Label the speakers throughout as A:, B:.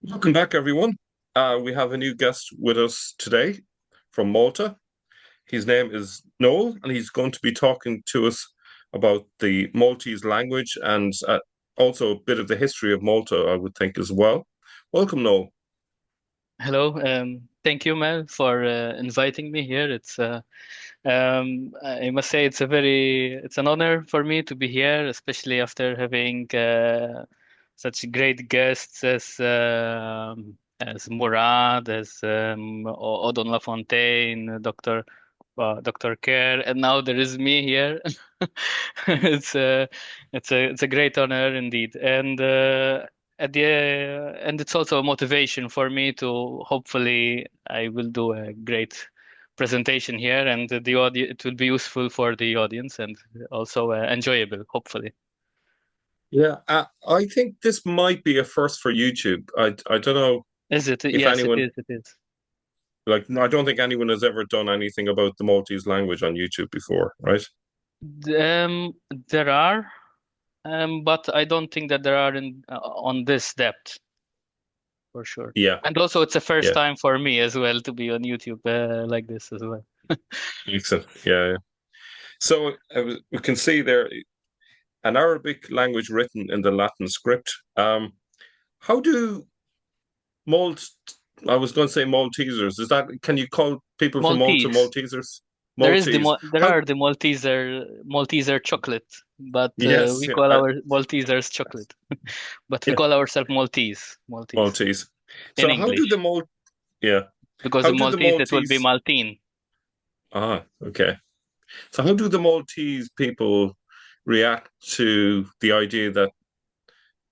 A: Welcome back, everyone. We have a new guest with us today from Malta. His name is Noel, and he's going to be talking to us about the Maltese language and also a bit of the history of Malta, I would think, as well. Welcome, Noel.
B: Hello. Thank you, Mel, for inviting me here. I must say it's an honor for me to be here, especially after having such great guests as Murad, as Odon Lafontaine, Dr. Kerr, and now there is me here. It's a great honor indeed, and it's also a motivation for me to hopefully I will do a great presentation here, and the audience, it will be useful for the audience and also enjoyable, hopefully.
A: Yeah, I think this might be a first for YouTube. I don't know.
B: Is it?
A: If
B: Yes,
A: anyone,
B: it is.
A: Like, I don't think anyone has ever done anything about the Maltese language on YouTube before, right?
B: There are, but I don't think that there are on this depth, for sure.
A: Yeah.
B: And also, it's a first time for me as well to be on YouTube like this as well.
A: Excellent. Yeah. So we can see there an Arabic language written in the Latin script. How do I was going to say Maltesers. Can you call people from Malta Maltesers?
B: Maltese. There are the Malteser chocolate, but we call our Maltesers chocolate. But we call ourselves Maltese.
A: Maltese.
B: So
A: how do the
B: because in Maltese it would be Maltine.
A: Ah, okay. So how do the Maltese people react to the idea that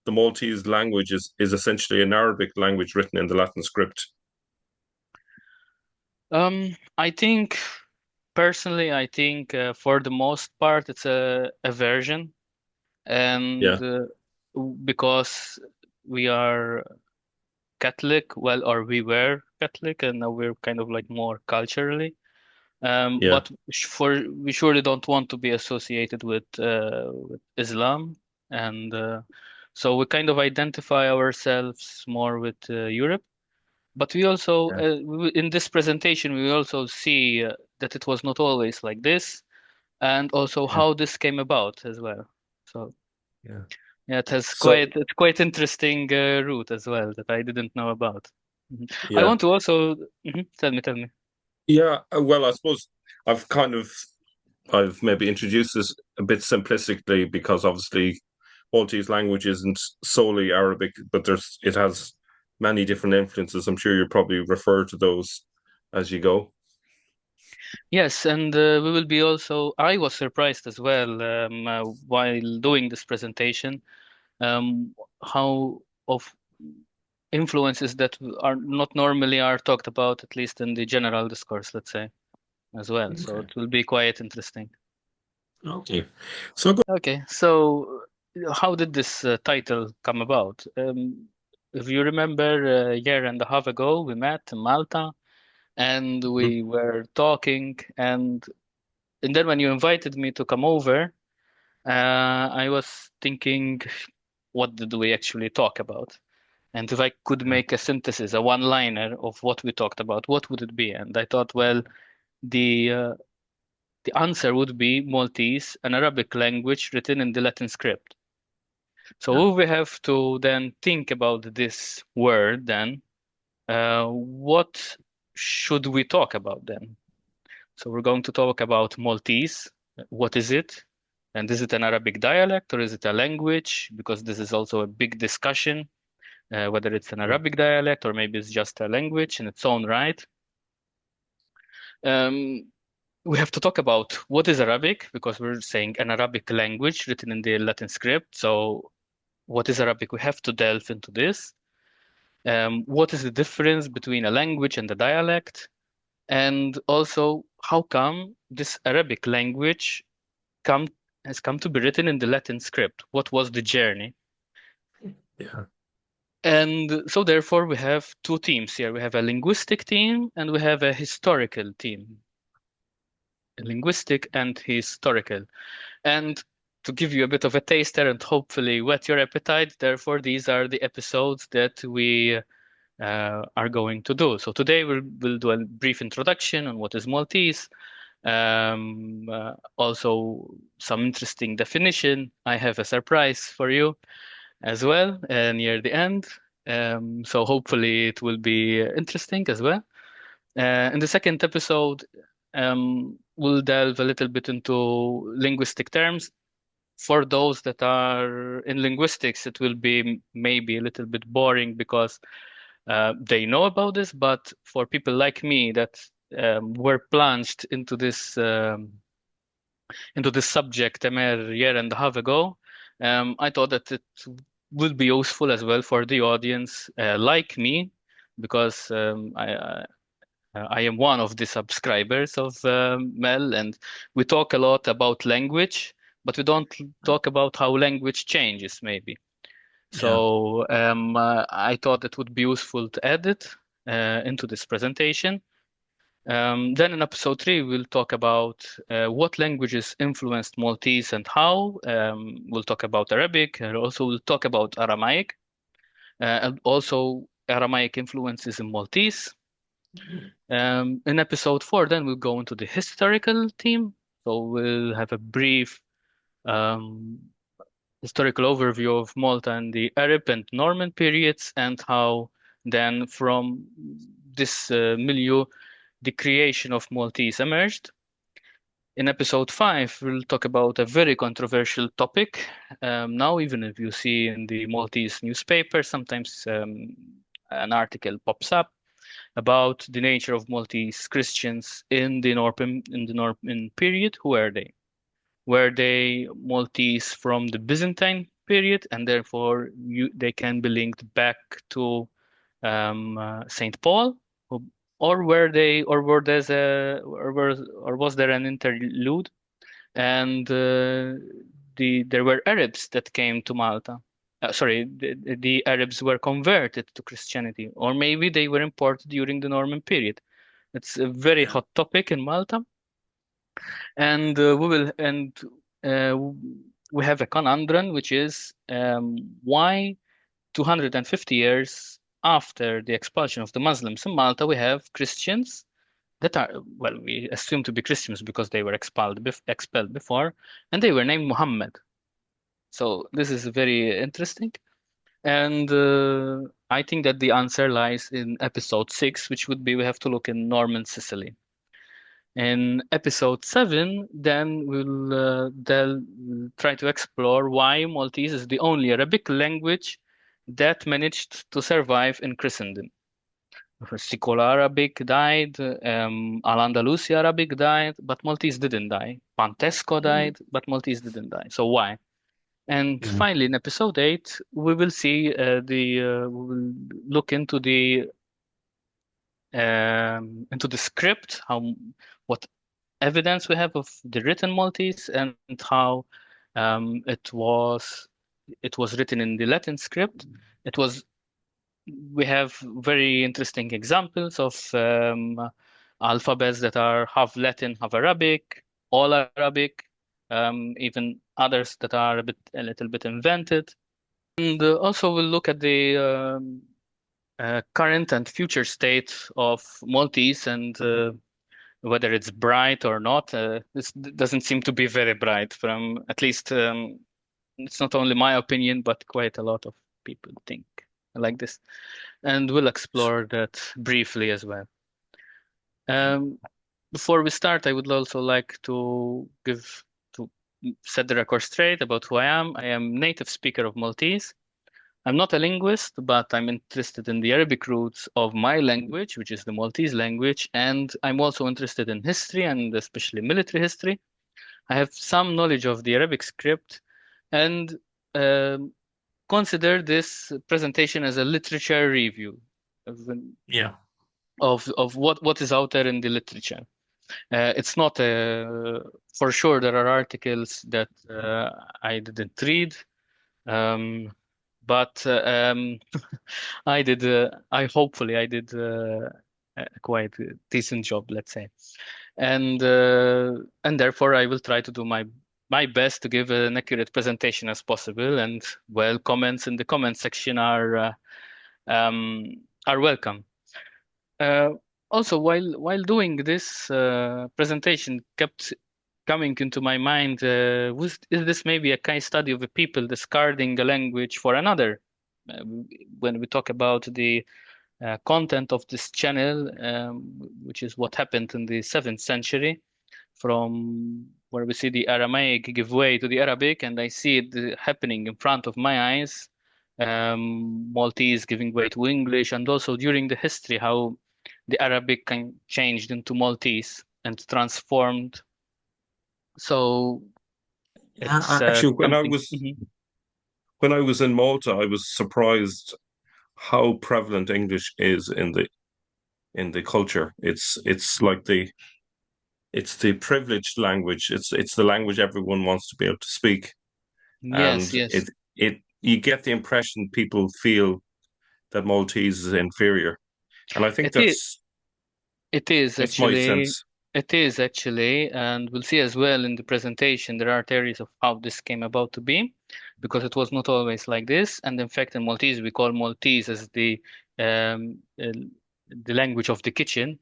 A: the Maltese language is essentially an Arabic language written in the Latin script?
B: I think personally, for the most part it's a version, and because we are Catholic, or we were Catholic, and now we're kind of like more culturally. But we surely don't want to be associated with Islam, and so we kind of identify ourselves more with Europe. But we also, in this presentation, we also see that it was not always like this, and also how this came about as well. So it's quite interesting route as well that I didn't know about. I want to also tell me.
A: Yeah, well, I suppose I've maybe introduced this a bit simplistically because obviously Maltese language isn't solely Arabic, but it has many different influences. I'm sure you'll probably refer to those as you go.
B: Yes, and we will be also. I was surprised as well while doing this presentation, how of influences that are not normally are talked about, at least in the general discourse, let's say, as well. Okay. So it will be quite interesting.
A: Okay.
B: So how did this title come about? If you remember, a year and a half ago, we met in Malta, and we were talking, and then when you invited me to come over, I was thinking, what did we actually talk about? And if I could make a synthesis, a one-liner of what we talked about, what would it be? And I thought, well, the answer would be Maltese, an Arabic language written in the Latin script. So we have to then think about this word then. What should we talk about then? So we're going to talk about Maltese. What is it? And is it an Arabic dialect or is it a language? Because this is also a big discussion, whether it's an Arabic dialect or maybe it's just a language in its own right. Um, we have to talk about what is Arabic, because we're saying an Arabic language written in the Latin script. So what is Arabic? We have to delve into this. What is the difference between a language and a dialect? And also, how come this Arabic language come has come to be written in the Latin script? What was the journey?
A: Yeah.
B: And so therefore we have two teams here. We have a linguistic team and we have a historical team. Linguistic and historical. And to give you a bit of a taster and hopefully whet your appetite, therefore these are the episodes that we are going to do. So today we'll do a brief introduction on what is Maltese, also some interesting definition. I have a surprise for you as well near the end. So hopefully it will be interesting as well. In the second episode, we'll delve a little bit into linguistic terms. For those that are in linguistics, it will be maybe a little bit boring because they know about this, but for people like me that were plunged into this subject a mere year and a half ago, I thought that it would be useful as well for the audience like me, because I am one of the subscribers of Mel, and we talk a lot about language, but we don't talk about how language changes, maybe.
A: Yeah.
B: So I thought it would be useful to add it into this presentation. Then in episode 3, we'll talk about what languages influenced Maltese and how. We'll talk about Arabic, and also we'll talk about Aramaic, and also Aramaic influences in Maltese. In episode 4, then we'll go into the historical theme. So we'll have a brief um, historical overview of Malta and the Arab and Norman periods, and how then from this milieu the creation of Maltese emerged. In episode 5, we'll talk about a very controversial topic. Now, even if you see in the Maltese newspaper, sometimes an article pops up about the nature of Maltese Christians in the Norman period. Who are they? Were they Maltese from the Byzantine period, and therefore they can be linked back to Saint Paul, who, or were they, or were there's a, or was there an interlude, and there were Arabs that came to Malta. Sorry, the Arabs were converted to Christianity, or maybe they were imported during the Norman period. It's a very
A: Yeah.
B: hot topic in Malta, and uh, we have a conundrum, which is why 250 years after the expulsion of the Muslims in Malta, we have Christians that are, well, we assume to be Christians because they were expelled before, and they were named Muhammad. So this is very interesting. And I think that the answer lies in episode 6, which would be we have to look in Norman Sicily. In episode 7, then we'll try to explore why Maltese is the only Arabic language that managed to survive in Christendom. SICULO-ARABIC died, Al-Andalusi Arabic died, but Maltese didn't die. Pantesco died, but Maltese didn't die. So why? And
A: Mhm.
B: finally, in episode 8, we will see we will look into the script, how what evidence we have of the written Maltese, and how um, it was it was written in the Latin script. It was We have very interesting examples of alphabets that are half Latin, half Arabic, all Arabic, even others that are a little bit invented. And also we'll look at the current and future state of Maltese, and whether it's bright or not. This doesn't seem to be very bright from at least it's not only my opinion, but quite a lot of people think like this. And we'll explore that briefly as well. Before we start, I would also like to set the record straight about who I am. I am native speaker of Maltese. I'm not a linguist, but I'm interested in the Arabic roots of my language, which is the Maltese language, and I'm also interested in history and especially military history. I have some knowledge of the Arabic script and um consider this presentation as a literature review of,
A: Yeah.
B: of what is out there in the literature. It's not for sure there are articles that I didn't read, um, but I did. I did a quite a decent job, let's say, and therefore I will try to do my best to give an accurate presentation as possible. And well, comments in the comment section are welcome. Uh, Also, while doing this presentation, kept coming into my mind, is this maybe a case study of a people discarding a language for another? When we talk about the content of this channel, which is what happened in the 7th century, from where we see the Aramaic give way to the Arabic, and I see it happening in front of my eyes. Maltese giving way to English, and also during the history, how the Arabic changed into Maltese and transformed. So it's
A: Actually,
B: something. Mhm.
A: when I was in Malta, I was surprised how prevalent English is in the culture. It's like it's the privileged language. It's the language everyone wants to be able to speak,
B: Yes,
A: and
B: yes,
A: it you get the impression people feel that Maltese is inferior, and I think
B: it is. It is
A: that's my
B: actually,
A: sense.
B: it is actually, and we'll see as well in the presentation, there are theories of how this came about to be, because it was not always like this. And in fact, in Maltese, we call Maltese as the language of the kitchen.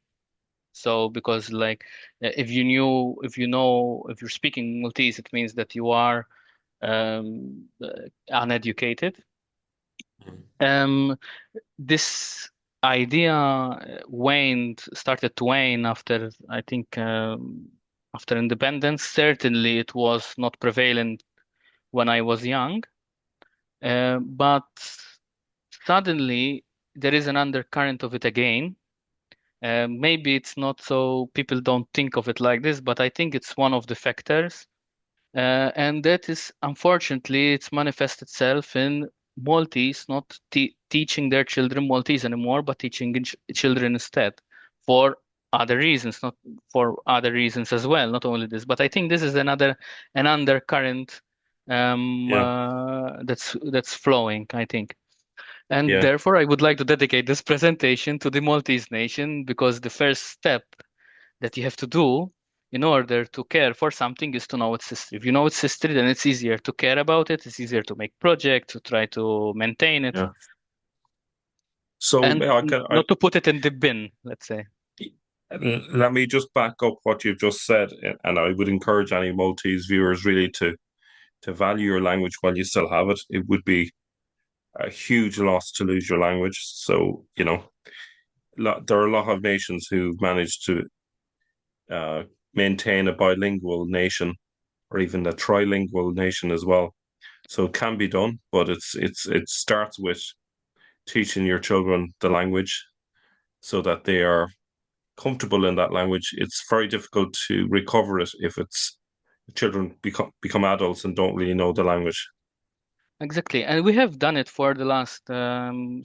B: So because like if you're speaking Maltese, it means that you are uneducated. Um, this idea started to wane after, I think, after independence. Certainly, it was not prevalent when I was young, but suddenly there is an undercurrent of it again. Maybe it's not so people don't think of it like this, but I think it's one of the factors. And that is, unfortunately, it's manifest itself in Maltese not teaching their children Maltese anymore, but teaching children instead for other reasons, not for other reasons as well, not only this. But I think this is an undercurrent
A: Yeah,
B: that's flowing, I think. And
A: yeah,
B: therefore, I would like to dedicate this presentation to the Maltese nation, because the first step that you have to do in order to care for something is to know its history. If you know its history, then it's easier to care about it. It's easier to make projects, to try to maintain it,
A: yeah. So
B: and not to put it in the bin, let's say.
A: let me just back up what you've just said, and I would encourage any Maltese viewers really to value your language while you still have it. It would be a huge loss to lose your language. So, there are a lot of nations who've managed to uh, maintain a bilingual nation or even a trilingual nation as well. So it can be done, but it starts with teaching your children the language so that they are comfortable in that language. It's very difficult to recover it if it's children become adults and don't really know the language.
B: Exactly, and we have done it for the last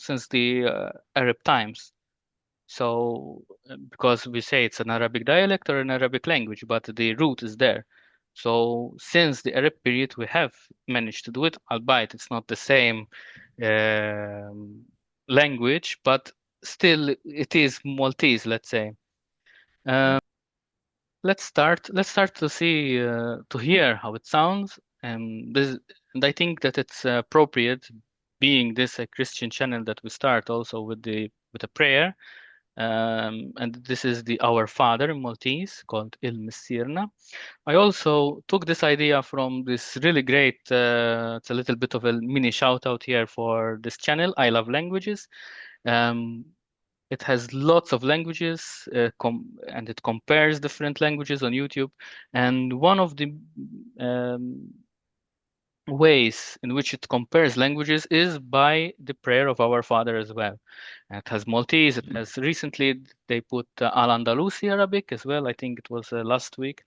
B: since the Arab times. So, because we say it's an Arabic dialect or an Arabic language, but the root is there. So, since the Arab period, we have managed to do it, albeit it's not the same um, language, but still it is Maltese, let's say.
A: Yeah,
B: Let's start to see to hear how it sounds, and I think that it's appropriate, being this a Christian channel, that we start also with the with a prayer. And this is the Our Father in Maltese called Il Missirna. I also took this idea from this really great, it's a little bit of a mini shout out here for this channel, I Love Languages. It has lots of languages and it compares different languages on YouTube. And one of the ways in which it compares languages is by the prayer of Our Father as well. And it has Maltese. It has recently they put Al-Andalusi Arabic as well. I think it was last week.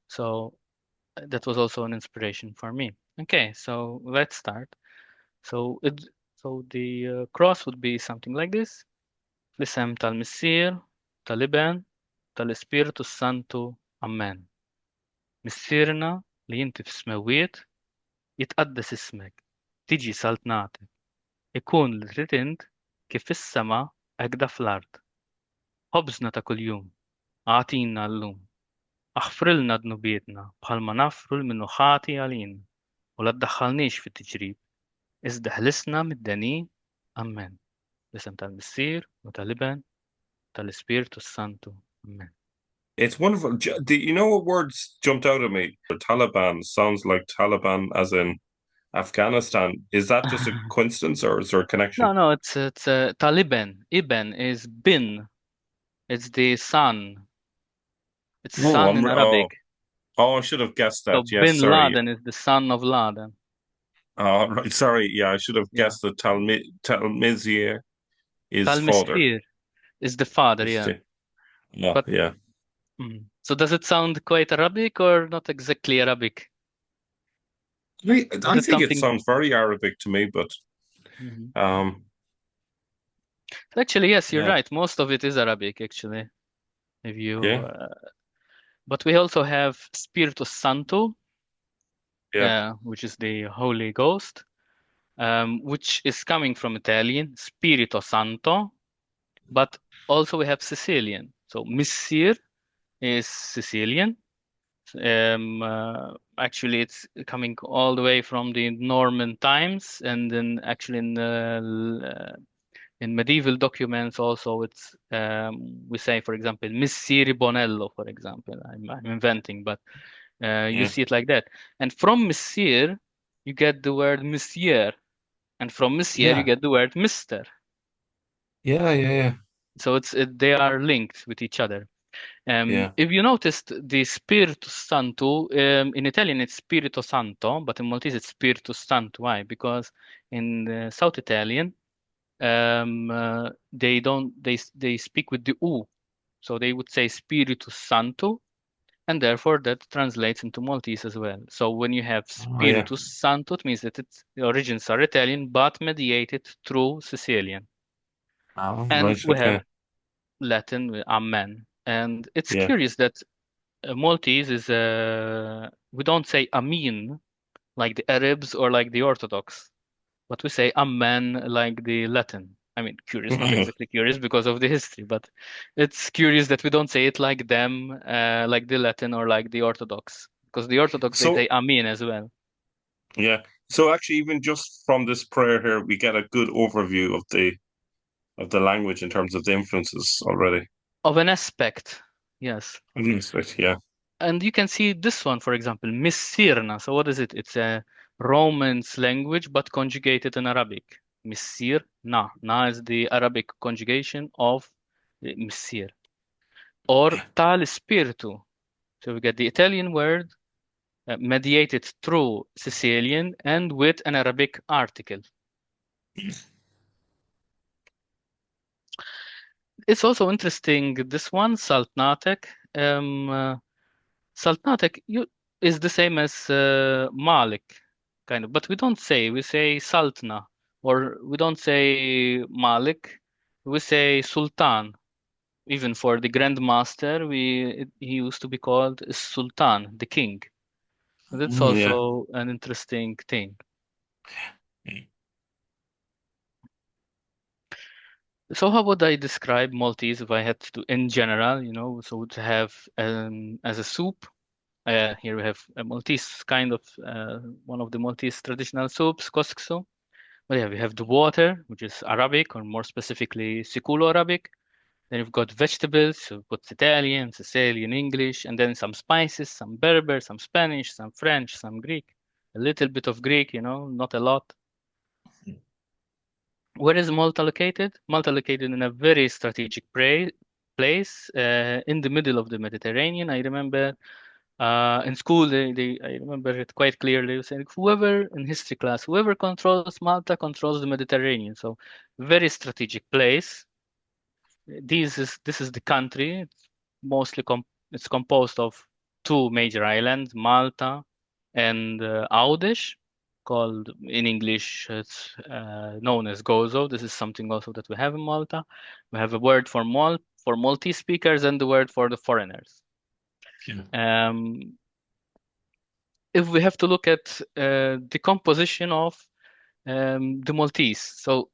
B: So that was also an inspiration for me. Okay, so let's start. So the cross would be something like this. L'isem tal-Missir, tal-Iben, tal-Ispiritu Santo, Amen. مصيرنا اللي انت في السماوات يتقدس اسمك تيجي سلطنتك يكون اللي تريد انت كيف في السما هكذا في الأرض خبزنا كل يوم أعطينا اللوم اغفر لنا ذنوبيتنا بحال ما نغفر من خاطي علينا ولا تدخلنيش في التجريب إذ دهلسنا من الدنيا أمان باسم تاع المسير وتالبان تاع الإسبيرتو سانتو أمان.
A: It's wonderful. You know what words jumped out at me? Taliban sounds like Taliban as in Afghanistan. Is that just a coincidence or is there a connection?
B: No, it's Taliban. Ibn is bin. It's the sun. It's
A: Oh,
B: sun in Arabic.
A: I should have guessed
B: So
A: that. Yes,
B: bin
A: sorry.
B: Laden is the son of Laden.
A: Oh, right. Sorry. Yeah, I should have
B: Yeah.
A: guessed that Talmizir is father.
B: Talmisfir is the father, yeah.
A: Yeah,
B: But
A: yeah.
B: So does it sound quite Arabic or not exactly Arabic?
A: I think it sounds very Arabic to me, but
B: actually, yes, you're right. Most of it is Arabic, actually. If you but we also have Spiritus Santo, which is the Holy Ghost, which is coming from Italian, Spirito Santo, but also we have Sicilian. So Missir is Sicilian. Actually, it's coming all the way from the Norman times, and then actually in medieval documents also it's we say, for example, Missiri Bonello, for example. I'm inventing, but you see it like that. And from Missir, you get the word Monsieur, and from Monsieur you get the word Mister.
A: Yeah.
B: So they are linked with each other. If you noticed the Spiritus Santo, in Italian it's Spirito Santo, but in Maltese it's Spiritus Santo. Why? Because in South Italian, they speak with the U, so they would say Spiritus Santo, and therefore that translates into Maltese as well. So when you have Spiritus Santo, it means that the origins are Italian, but mediated through Sicilian. And we have Latin with Amen. And it's curious that Maltese is we don't say Amin like the Arabs or like the Orthodox, but we say Amen like the Latin. I mean, curious, not exactly curious because of the history, but it's curious that we don't say it like them, like the Latin or like the Orthodox, because the Orthodox they say Amin as well.
A: Yeah. So actually, even just from this prayer here, we get a good overview of the language in terms of the influences already.
B: Of an aspect, yes.
A: An aspect, yeah.
B: And you can see this one, for example, Missirna. So what is it? It's a Romance language, but conjugated in Arabic. Missir, na. Na is the Arabic conjugation of Missir. Or tal spiritu. So we get the Italian word mediated through Sicilian and with an Arabic article. It's also interesting, this one, Saltnatek. Saltnatek is the same as Malik, kind of, but we don't say, we say Saltna, or we don't say Malik, we say Sultan. Even for the Grand Master, he used to be called Sultan, the king. And that's also an interesting thing. So how would I describe Maltese if I had to, in general, so to have as a soup. Here we have a Maltese kind of one of the Maltese traditional soups, koskso. But yeah, we have the water, which is Arabic, or more specifically SICULO-ARABIC. Then you've got vegetables, so put Italian, Sicilian, English, and then some spices, some Berber, some Spanish, some French, some Greek. A little bit of Greek, not a lot. Where is Malta located? Malta located in a very strategic place in the middle of the Mediterranean. I remember in school, I remember it quite clearly, saying whoever in history class, whoever controls Malta controls the Mediterranean. So very strategic place. This is the country. It's mostly it's composed of two major islands, Malta and Aoudesh, called in English it's known as Gozo. This is something also that we have in Malta. We have a word for Maltese speakers and the word for the foreigners. If we have to look at the composition of the Maltese, so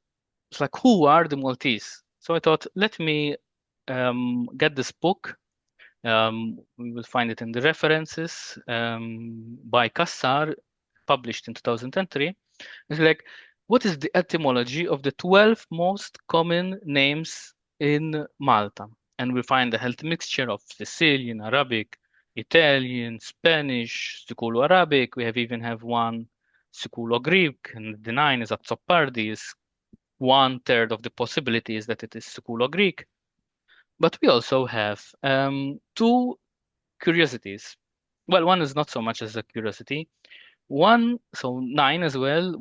B: it's like who are the Maltese? So I thought, let me get this book. We will find it in the references by Cassar, published in 2003. It's like, what is the etymology of the 12 most common names in Malta? And we find a healthy mixture of Sicilian, Arabic, Italian, Spanish, SICULO-ARABIC. We even have one SICULO-Greek, and the 9 is Azzopardi, is 1/3 of the possibilities that it is SICULO-Greek. But we also have two curiosities. Well, one is not so much as a curiosity. One, so 9 as well.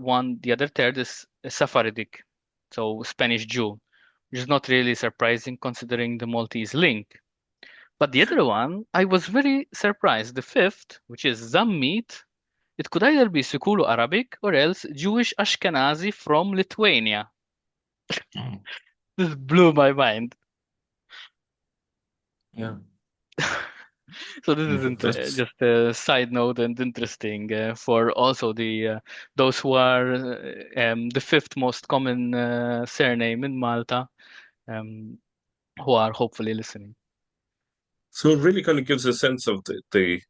B: The other third is Sephardic, so Spanish Jew, which is not really surprising considering the Maltese link. But the other one, I was very surprised. The fifth, which is Zammit, it could either be SICULO-ARABIC or else Jewish Ashkenazi from Lithuania. This blew my mind.
A: Yeah.
B: So this is just a side note and interesting for also those who are the fifth most common surname in Malta, who are hopefully listening.
A: So it really kind of gives a sense of the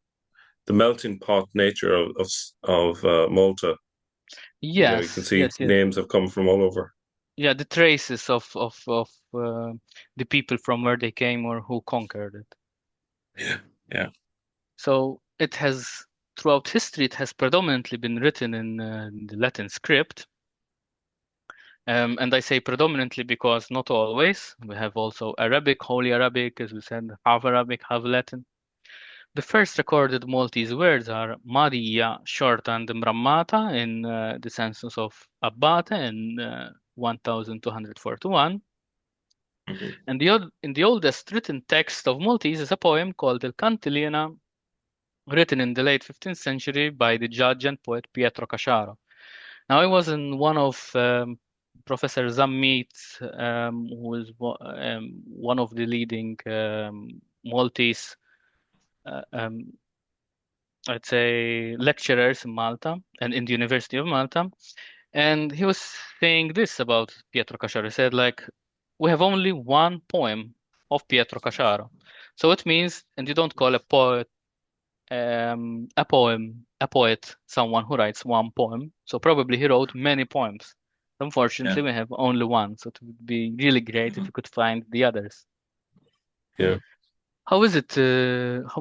A: melting pot nature of Malta.
B: Yes,
A: you can see
B: yes.
A: names have come from all over.
B: Yeah, the traces of the people from where they came or who conquered it.
A: Yeah.
B: So it has, throughout history, it has predominantly been written in the Latin script. And I say predominantly because not always. We have also Arabic, Holy Arabic, as we said, half Arabic, half Latin. The first recorded Maltese words are Maria, short and Mrammata in the census of Abate in 1241. And in the oldest written text of Maltese is a poem called Il Cantilena, written in the late 15th century by the judge and poet Pietro Casciaro. Now, I was in one of Professor Zammit, who is one of the leading Maltese, I'd say, lecturers in Malta and in the University of Malta. And he was saying this about Pietro Casciaro. He said, like, we have only one poem of Pietro Casciaro. So it means, and you don't call a poet a poet, someone who writes one poem. So probably he wrote many poems. Unfortunately, we have only one. So it would be really great if you could find the others.
A: Yeah.
B: How is it?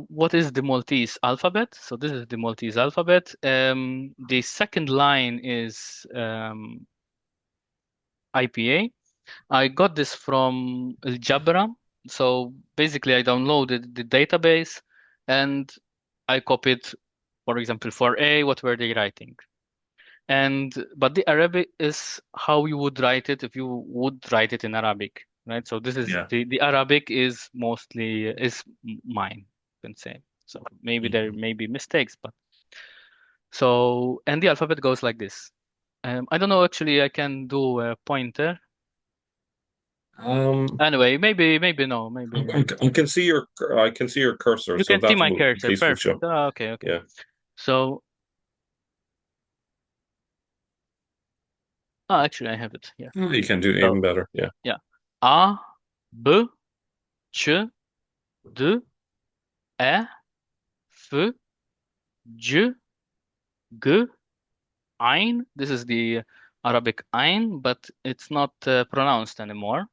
B: What is the Maltese alphabet? So this is the Maltese alphabet. The second line is IPA. I got this from Al-Jabra. So basically, I downloaded the database and I copied, for example, for A, what were they writing? But the Arabic is how you would write it if you would write it in Arabic, right? So this is the Arabic is mostly is mine, you can say. So maybe there may be mistakes, but so and the alphabet goes like this. I don't know, actually, I can do a pointer. Anyway, maybe no, maybe.
A: I can see your cursor.
B: You
A: so
B: can see
A: that
B: my
A: will,
B: cursor.
A: at least will show.
B: Perfect. Oh, okay.
A: Yeah.
B: So, actually, I have it here.
A: Oh, you can do
B: So,
A: even better. Yeah.
B: yeah. A, B, Ç, D, E, F, J, G, Ain. This is the Arabic Ain, but it's not pronounced anymore.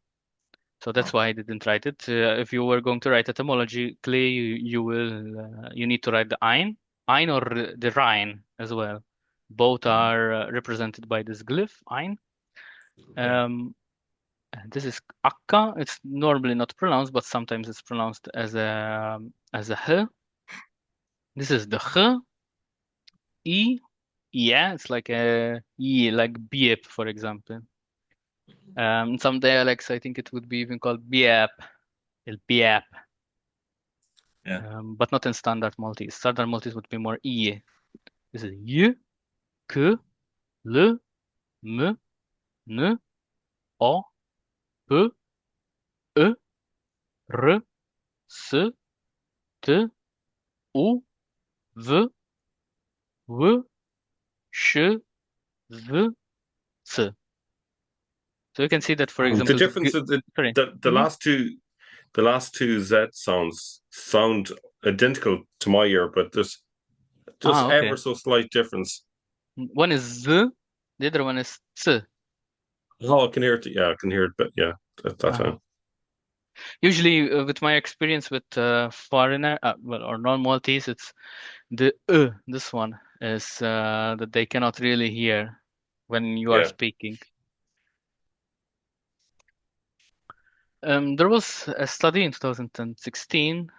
B: So that's why I didn't write it. If you were going to write etymologically, you need to write the ein or the rein as well. Both are represented by this glyph ein. And this is akka. It's normally not pronounced, but sometimes it's pronounced as a h. This is the h, e, yeah. It's like a e, like biep, for example. In some dialects, I think it would be even called biep, el biep.
A: Yeah.
B: But not in standard Maltese. Standard Maltese would be more e. This is y, k, l, m, n, o, p, e, r, s, t, u, v, w, sh, v, s. So you can see that, for
A: The
B: example,
A: difference is that
B: sorry.
A: the last two Z sound identical to my ear, but there's just
B: Okay.
A: ever so slight difference.
B: One is z, the other one is ts.
A: Oh, I can hear it. Yeah, I can hear it. But yeah, that's
B: Usually, with my experience with foreigner, well, or non-Maltese, it's the this one is that they cannot really hear when you are
A: yeah.
B: speaking. There was a study in 2016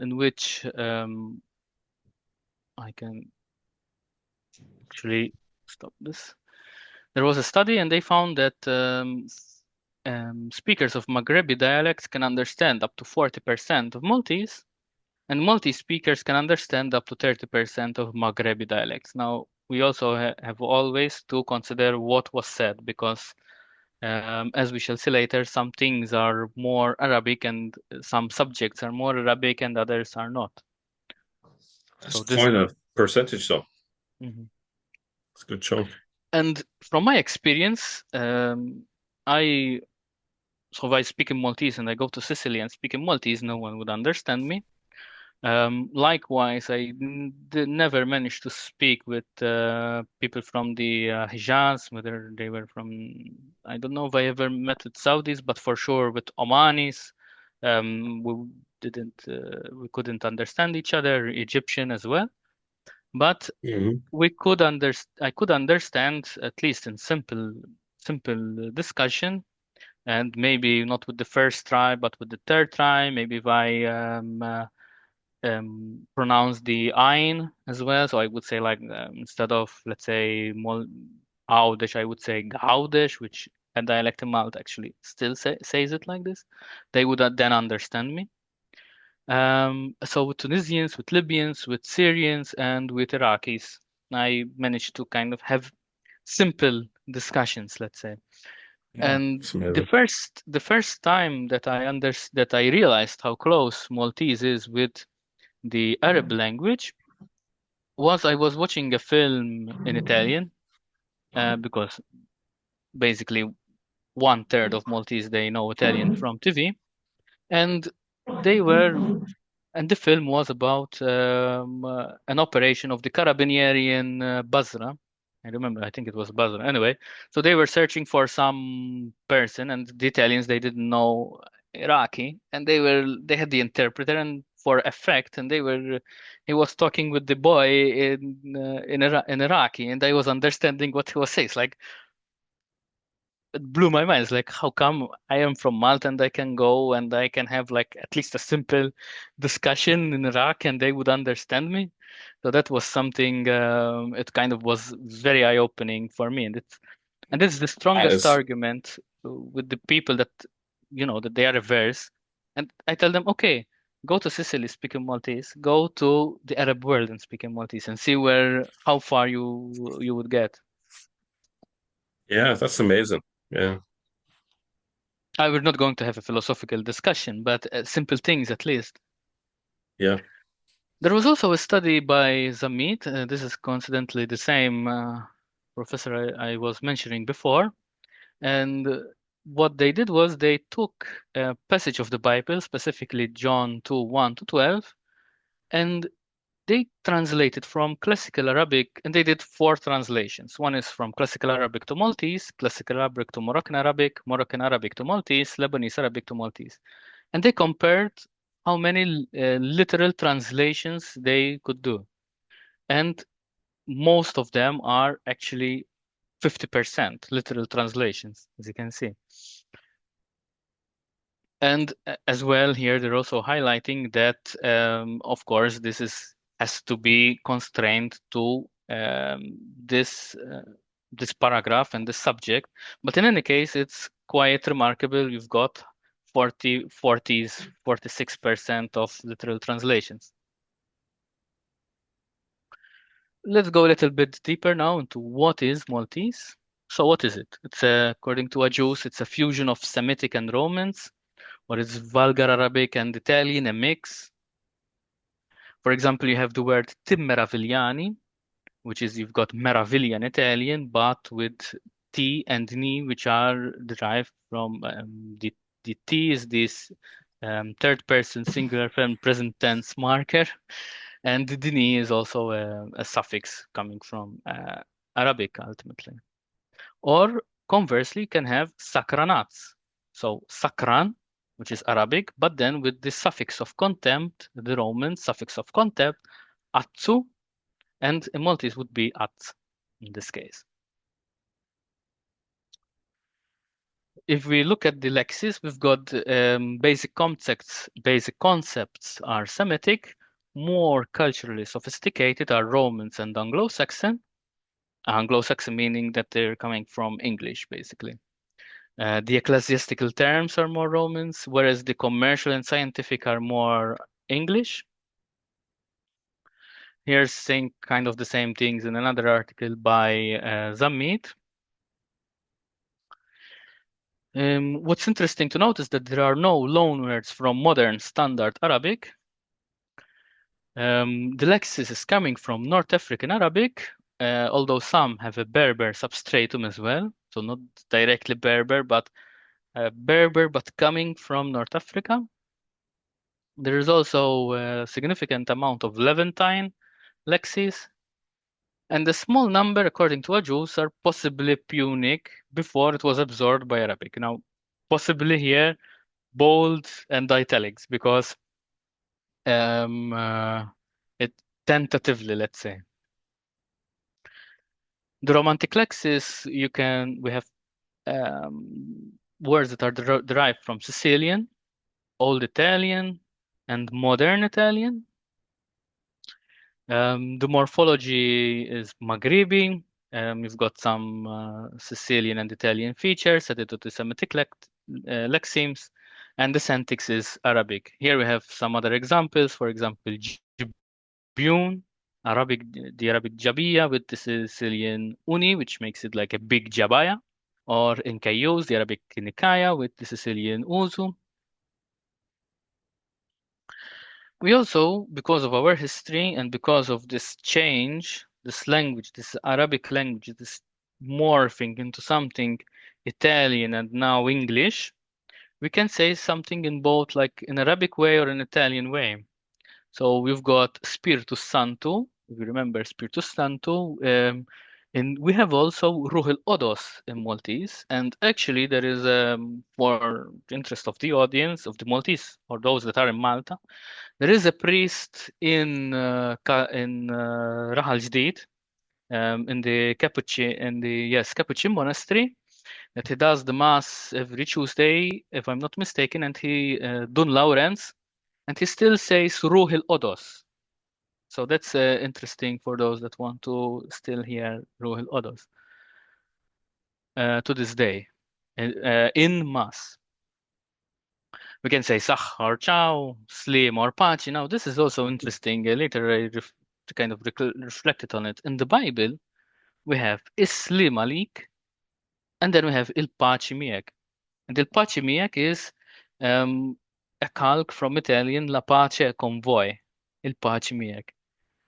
B: in which I can actually stop this. There was a study and they found that speakers of Maghrebi dialects can understand up to 40% of Maltese, and Maltese speakers can understand up to 30% of Maghrebi dialects. Now, we also have always to consider what was said, because as we shall see later, some things are more Arabic and some subjects are more Arabic and others are not.
A: That's
B: So this,
A: quite a percentage, though.
B: Mhm.
A: It's a good chunk.
B: And from my experience, I so if I speak in Maltese and I go to Sicily and speak in Maltese, no one would understand me. Likewise, I never managed to speak with people from the Hijaz, whether they were from, I don't know if I ever met with Saudis, but for sure with Omanis. We couldn't understand each other, Egyptian as well. But I could understand, at least in simple discussion, and maybe not with the first try, but with the third try, maybe if I pronounce the ein as well. So I would say like instead of, let's say, Gaudish, I would say Gaudish, which a dialect in Malta actually still says it like this. They would then understand me. So with Tunisians, with Libyans, with Syrians, and with Iraqis, I managed to kind of have simple discussions, let's say.
A: Yeah,
B: And
A: it's
B: the
A: amazing.
B: first time that that I realized how close Maltese is with the Arab language was I was watching a film in Italian, because basically 1/3 of Maltese they know Italian from TV, and they were and the film was about an operation of the Carabinieri in Basra. I remember, I think it was Basra. Anyway, so they were searching for some person, and the Italians they didn't know Iraqi, and they had the interpreter and for effect, and he was talking with the boy in Iraqi, and I was understanding what he was saying. It's like it blew my mind. It's like, how come I am from Malta and I can go and I can have like at least a simple discussion in Iraq and they would understand me? So that was something. It kind of was very eye-opening for me, and it's the
A: That
B: strongest
A: is,
B: argument with the people that that they are averse. And I tell them, okay, go to Sicily speaking Maltese, go to the Arab world and speaking Maltese, and see how far you would get.
A: yeah, that's amazing. Yeah,
B: We're not going to have a philosophical discussion, but simple things at least.
A: yeah.
B: There was also a study by Zamit. This is coincidentally the same professor I was mentioning before. And what they did was they took a passage of the Bible, specifically John 2:1 to 12, and they translated from Classical Arabic, and they did 4 translations. One is from Classical Arabic to Maltese, Classical Arabic to Moroccan Arabic, Moroccan Arabic to Maltese, Lebanese Arabic to Maltese. And they compared how many literal translations they could do. And most of them are actually 50% literal translations, as you can see. And as well here, they're also highlighting that, of course, this has to be constrained to this paragraph and the subject. But in any case, it's quite remarkable. You've got 46% of literal translations. Let's go a little bit deeper now into what is Maltese. So what is it? It's according to Agius, it's a fusion of Semitic and Romance, or it's Vulgar Arabic and Italian, a mix. For example, you have the word Meravigliani, which is you've got meraviglia in Italian, but with T and Ni, which are derived from the T is this third person singular present tense marker, and the Ni is also a suffix coming from Arabic ultimately. Or conversely, you can have sakranats. So sakran, which is Arabic, but then with the suffix of contempt, the Roman suffix of contempt, atsu, and in Maltese would be at in this case. If we look at the lexis, we've got basic concepts are Semitic, more culturally sophisticated are Romans and Anglo-Saxon. Anglo-Saxon meaning that they're coming from English, basically. The ecclesiastical terms are more Romans, whereas the commercial and scientific are more English. Here's saying kind of the same things in another article by Zammit. What's interesting to note is that there are no loanwords from modern standard Arabic. The lexis is coming from North African Arabic, although some have a Berber substratum as well. So not directly Berber, but coming from North Africa. There is also a significant amount of Levantine lexis, and a small number, according to Agius, are possibly Punic before it was absorbed by Arabic. Now, possibly here, bold and italics, because it tentatively, let's say. The Romantic lexis, we have words that are derived from Sicilian, Old Italian, and Modern Italian. The morphology is Maghrebi. You've got some Sicilian and Italian features added to the Semitic lexemes, and the syntax is Arabic. Here we have some other examples. For example, Jibun, the Arabic Jabiya with the Sicilian Uni, which makes it like a big Jabaya. Or in Kayos, the Arabic Nikaya with the Sicilian Uzu. We also, because of our history and because of this change, this language, this Arabic language, this morphing into something Italian and now English, we can say something in both like an Arabic way or an Italian way. So we've got Spiritus Santo, if you remember Spiritus Santo, and we have also Ruhul Odos in Maltese. And actually there is, for the interest of the audience, of the Maltese, or those that are in Malta, there is a priest in Rahal Jdid, in the Capuchin monastery, that he does the mass every Tuesday, if I'm not mistaken, and he Dun Lawrence, and he still says Ruhil Odos. So that's interesting for those that want to still hear Ruhil Odos to this day in mass. We can say Sach or Ciao, Slim or Pachi. Now, this is also interesting. Later, I kind of reflected on it. In the Bible, we have Islamalik, and then we have Il Pachi Miak. And Il Pachi Miak is a calque from Italian La Pace Convoy, Il Pachi Miak.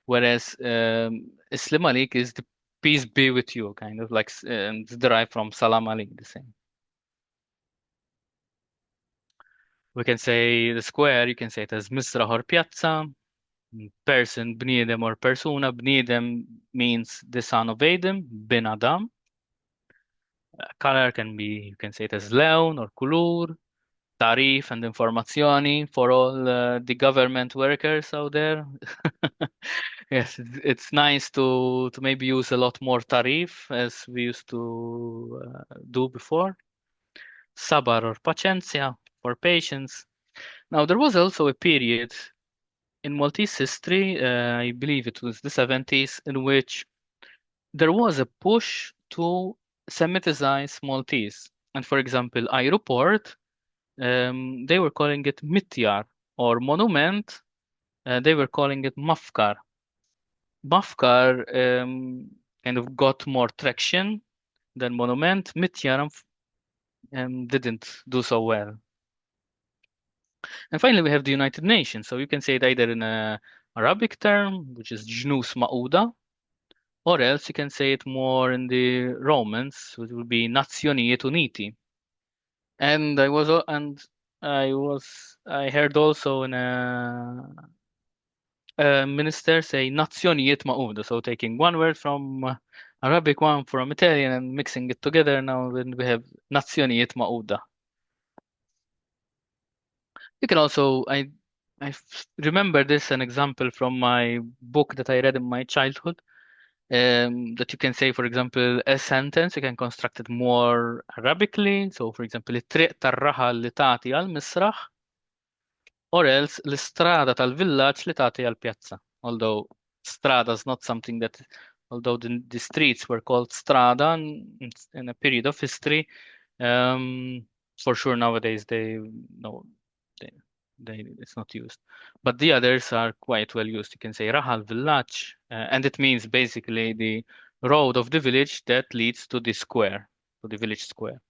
B: Whereas Islamalik is the peace be with you, kind of like it's derived from Salam Alik, the same. We can say the square, you can say it as Misra or Piazza. person, bniedem, or persona. Bniedem means the son of Adam, ben Adam. Color can be, you can say it as leon or kulur. Tarif and informazioni for all the government workers out there. Yes, it's nice to maybe use a lot more tarif as we used to do before. Sabar or paciencia for patience. Now, there was also a period in Maltese history, I believe it was the 70s, in which there was a push to Semiticize Maltese. And for example, aeroport, they were calling it mityar, or monument, they were calling it mafkar. Mafkar kind of got more traction than monument. Mityar didn't do so well. And finally, we have the United Nations. So you can say it either in a Arabic term, which is Jnus Mauda, or else you can say it more in the Romans, which would be Nazioniet Uniti. And I heard also in a minister say Nazioniet Mauda. So taking one word from Arabic, one from Italian, and mixing it together. Now then we have Nazioniet Mauda. You can also, remember this an example from my book that I read in my childhood. That you can say, for example, a sentence, you can construct it more Arabically. So, for example, الطريق الرحل اللي تعطي على المسرح, or else l-strada tal-villaġġ li tagħti għall-pjazza. Although strada is not something that, although the streets were called strada in a period of history, for sure nowadays no, they, it's not used. But the others are quite well used. You can say Rahal village, and it means basically the road of the village that leads to the square, to the village square.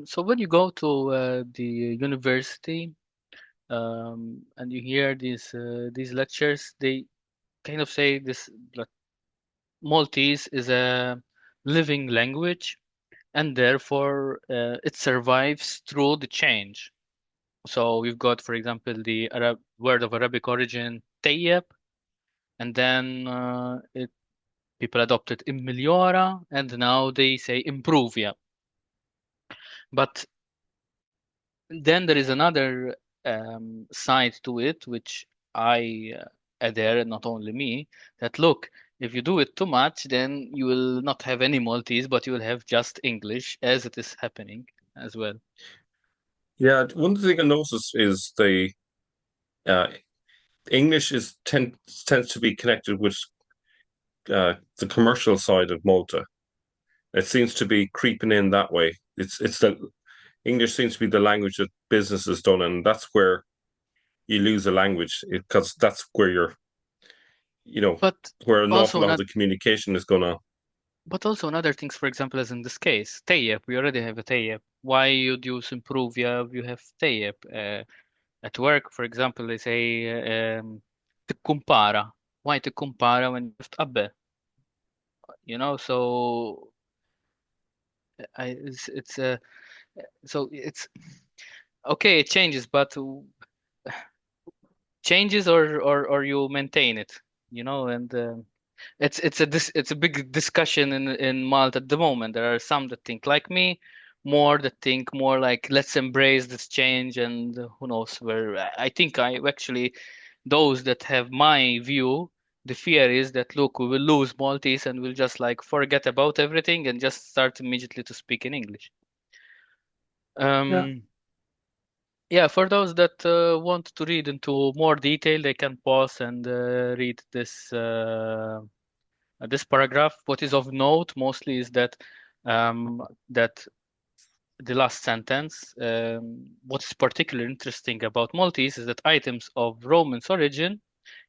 B: So when you go to the university and you hear these lectures, they kind of say this, like, Maltese is a living language, and therefore it survives through the change. So we've got, for example, the word of Arabic origin, tayyib, and then people adopted immeliora, and now they say impruvia. But then there is another side to it, which I adhere, not only me, that look, if you do it too much, then you will not have any Maltese, but you will have just English, as it is happening as well.
A: Yeah, one thing I noticed is the English tends to be connected with the commercial side of Malta. It seems to be creeping in that way. It's that English seems to be the language that business is done, and that's where you lose a language because that's where
B: But
A: where an
B: also
A: awful lot of
B: not,
A: the communication is going on.
B: but also in other things, for example, as in this case, tayyip, we already have a tayyip. Why would you improve? You have tayyip. At work, for example, they say تكمبارا. Why تكمبارا when you have تقبل? So it's so it's okay. It changes, but changes or you maintain it, and it's a big discussion in Malta at the moment. There are some that think like me, more that think more like let's embrace this change, and who knows where. I think I actually, those that have my view, the fear is that look, we will lose Maltese and we'll just like forget about everything and just start immediately to speak in English. Yeah, for those that want to read into more detail, they can pause and read this paragraph. What is of note mostly is that that the last sentence. What is particularly interesting about Maltese is that items of Romance origin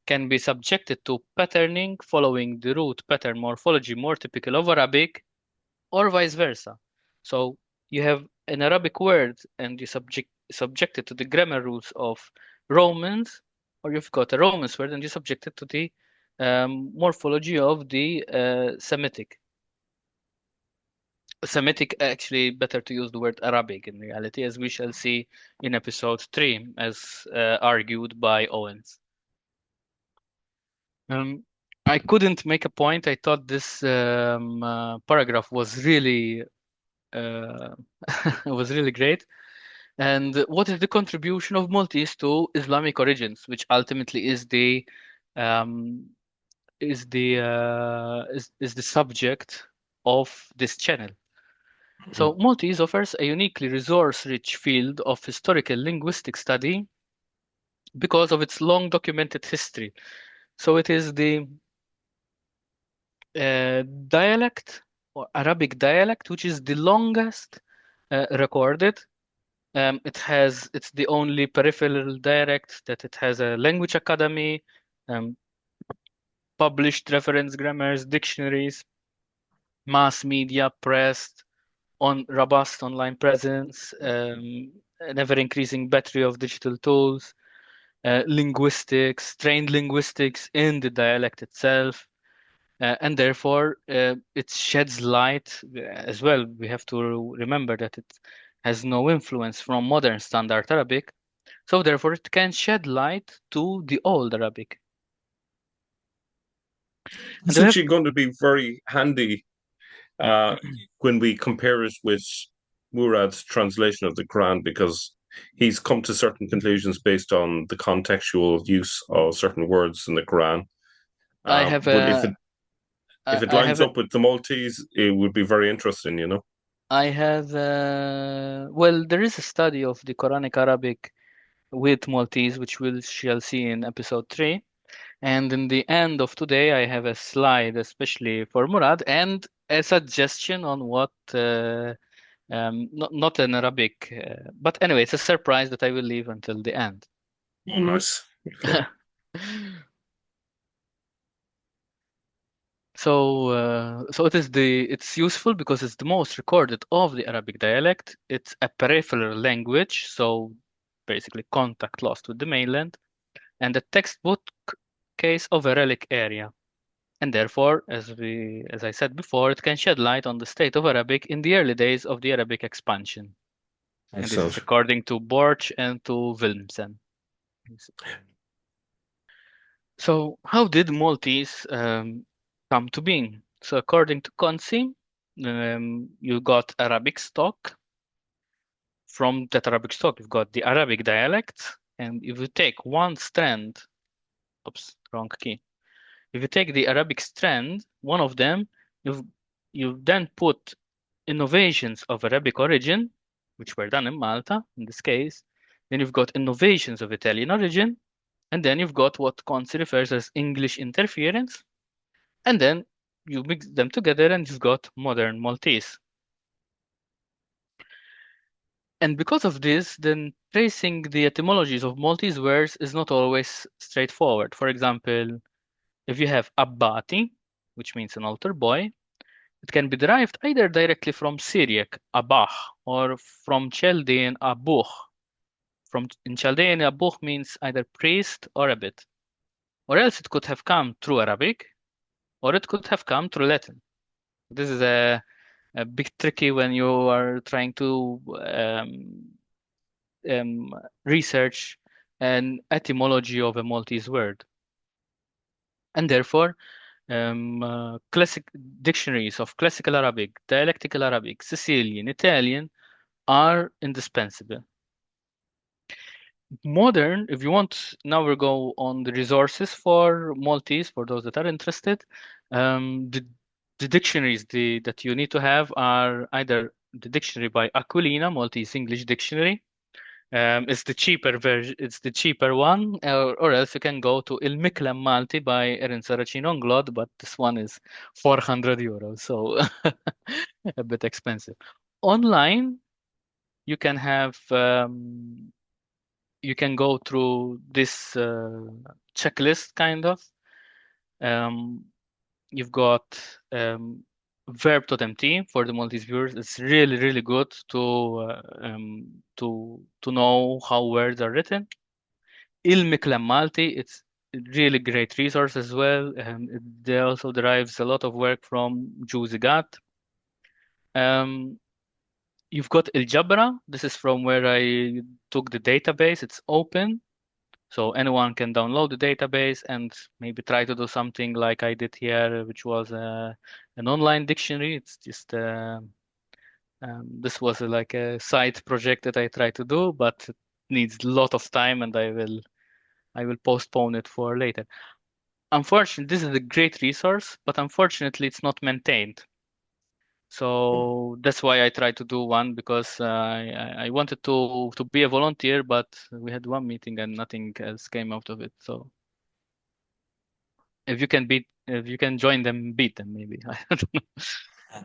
B: can be subjected to patterning following the root pattern morphology more typical of Arabic, or vice versa. So you have an Arabic word and you subject it to the grammar rules of Romance, or you've got a Romance word and you subject it to the morphology of the Semitic. Semitic, actually better to use the word Arabic in reality, as we shall see in episode 3, as argued by Owens. I couldn't make a point. I thought this paragraph was really uh, was really great. And what is the contribution of Maltese to Islamic origins, which ultimately um, is the subject of this channel. So Maltese offers a uniquely resource-rich field of historical linguistic study because of its long documented history. So it is the dialect or Arabic dialect, which is the longest recorded. It's the only peripheral dialect that it has a language academy, um, published reference grammars, dictionaries, mass media, press, on robust online presence, an ever-increasing battery of digital tools, linguistics, trained linguistics in the dialect itself, and therefore it sheds light as well. We have to remember that it has no influence from modern standard Arabic, so therefore it can shed light to the old Arabic. And
A: It's actually going to be very handy when we compare it with Murad's translation of the Quran, because he's come to certain conclusions based on the contextual use of certain words in the Quran.
B: I have
A: But
B: a
A: if it
B: I
A: lines
B: have a
A: up with the Maltese, it would be very interesting, you know.
B: I have well, there is a study of the Quranic Arabic with Maltese, which we shall see in episode 3. And in the end of today, I have a slide especially for Murad and a suggestion on what, not an Arabic, but anyway, it's a surprise that I will leave until the end.
A: Oh, nice. Okay.
B: So it's useful because it's the most recorded of the Arabic dialect. It's a peripheral language, so basically contact lost with the mainland, and a textbook case of a relic area. And therefore, as I said before, it can shed light on the state of Arabic in the early days of the Arabic expansion. And this is
A: Excellent.
B: according to Borch and to Wilmsen. So, how did Maltese come to being? So, according to Consi, you got Arabic stock. From that Arabic stock, you've got the Arabic dialect. And if you take one strand, oops, wrong key. If you take the Arabic strand, one of them, you've you then put innovations of Arabic origin, which were done in Malta in this case. Then you've got innovations of Italian origin, and then you've got what Consi refers as English interference, and then you mix them together and you've got modern Maltese. And because of this, then tracing the etymologies of Maltese words is not always straightforward. For example, if you have Abbati, which means an altar boy, it can be derived either directly from Syriac, Abah, or from Chaldean, Abuch. In Chaldean, Abuch means either priest or abbot. Or else it could have come through Arabic, or it could have come through Latin. This is a bit tricky when you are trying to research an etymology of a Maltese word. And therefore, classic dictionaries of classical Arabic, dialectical Arabic, Sicilian, Italian are indispensable. Modern, if you want, now we'll go on the resources for Maltese for those that are interested. The dictionaries that you need to have are either the dictionary by Aquilina, Maltese English Dictionary. It's the cheaper version. It's the cheaper one, or else you can go to Il Miklam Malti by Erin Saracino Onglod, but this one is 400 euros, so a bit expensive. Online, you can have you can go through this checklist kind of. Um, you've got verb.mt for the Maltese viewers. It's really, really good to know how words are written. Ilmiklam Malti, it's a really great resource as well. They also derives a lot of work from Juzigat. You've got Al-Jallad. This is from where I took the database. It's open, so anyone can download the database and maybe try to do something like I did here, which was an online dictionary. It's just this was like a side project that I tried to do, but it needs a lot of time, and I will postpone it for later. Unfortunately, this is a great resource, but unfortunately, it's not maintained. So that's why I tried to do one, because I wanted to be a volunteer, but we had one meeting and nothing else came out of it. So if you can join them, beat them maybe. I don't know.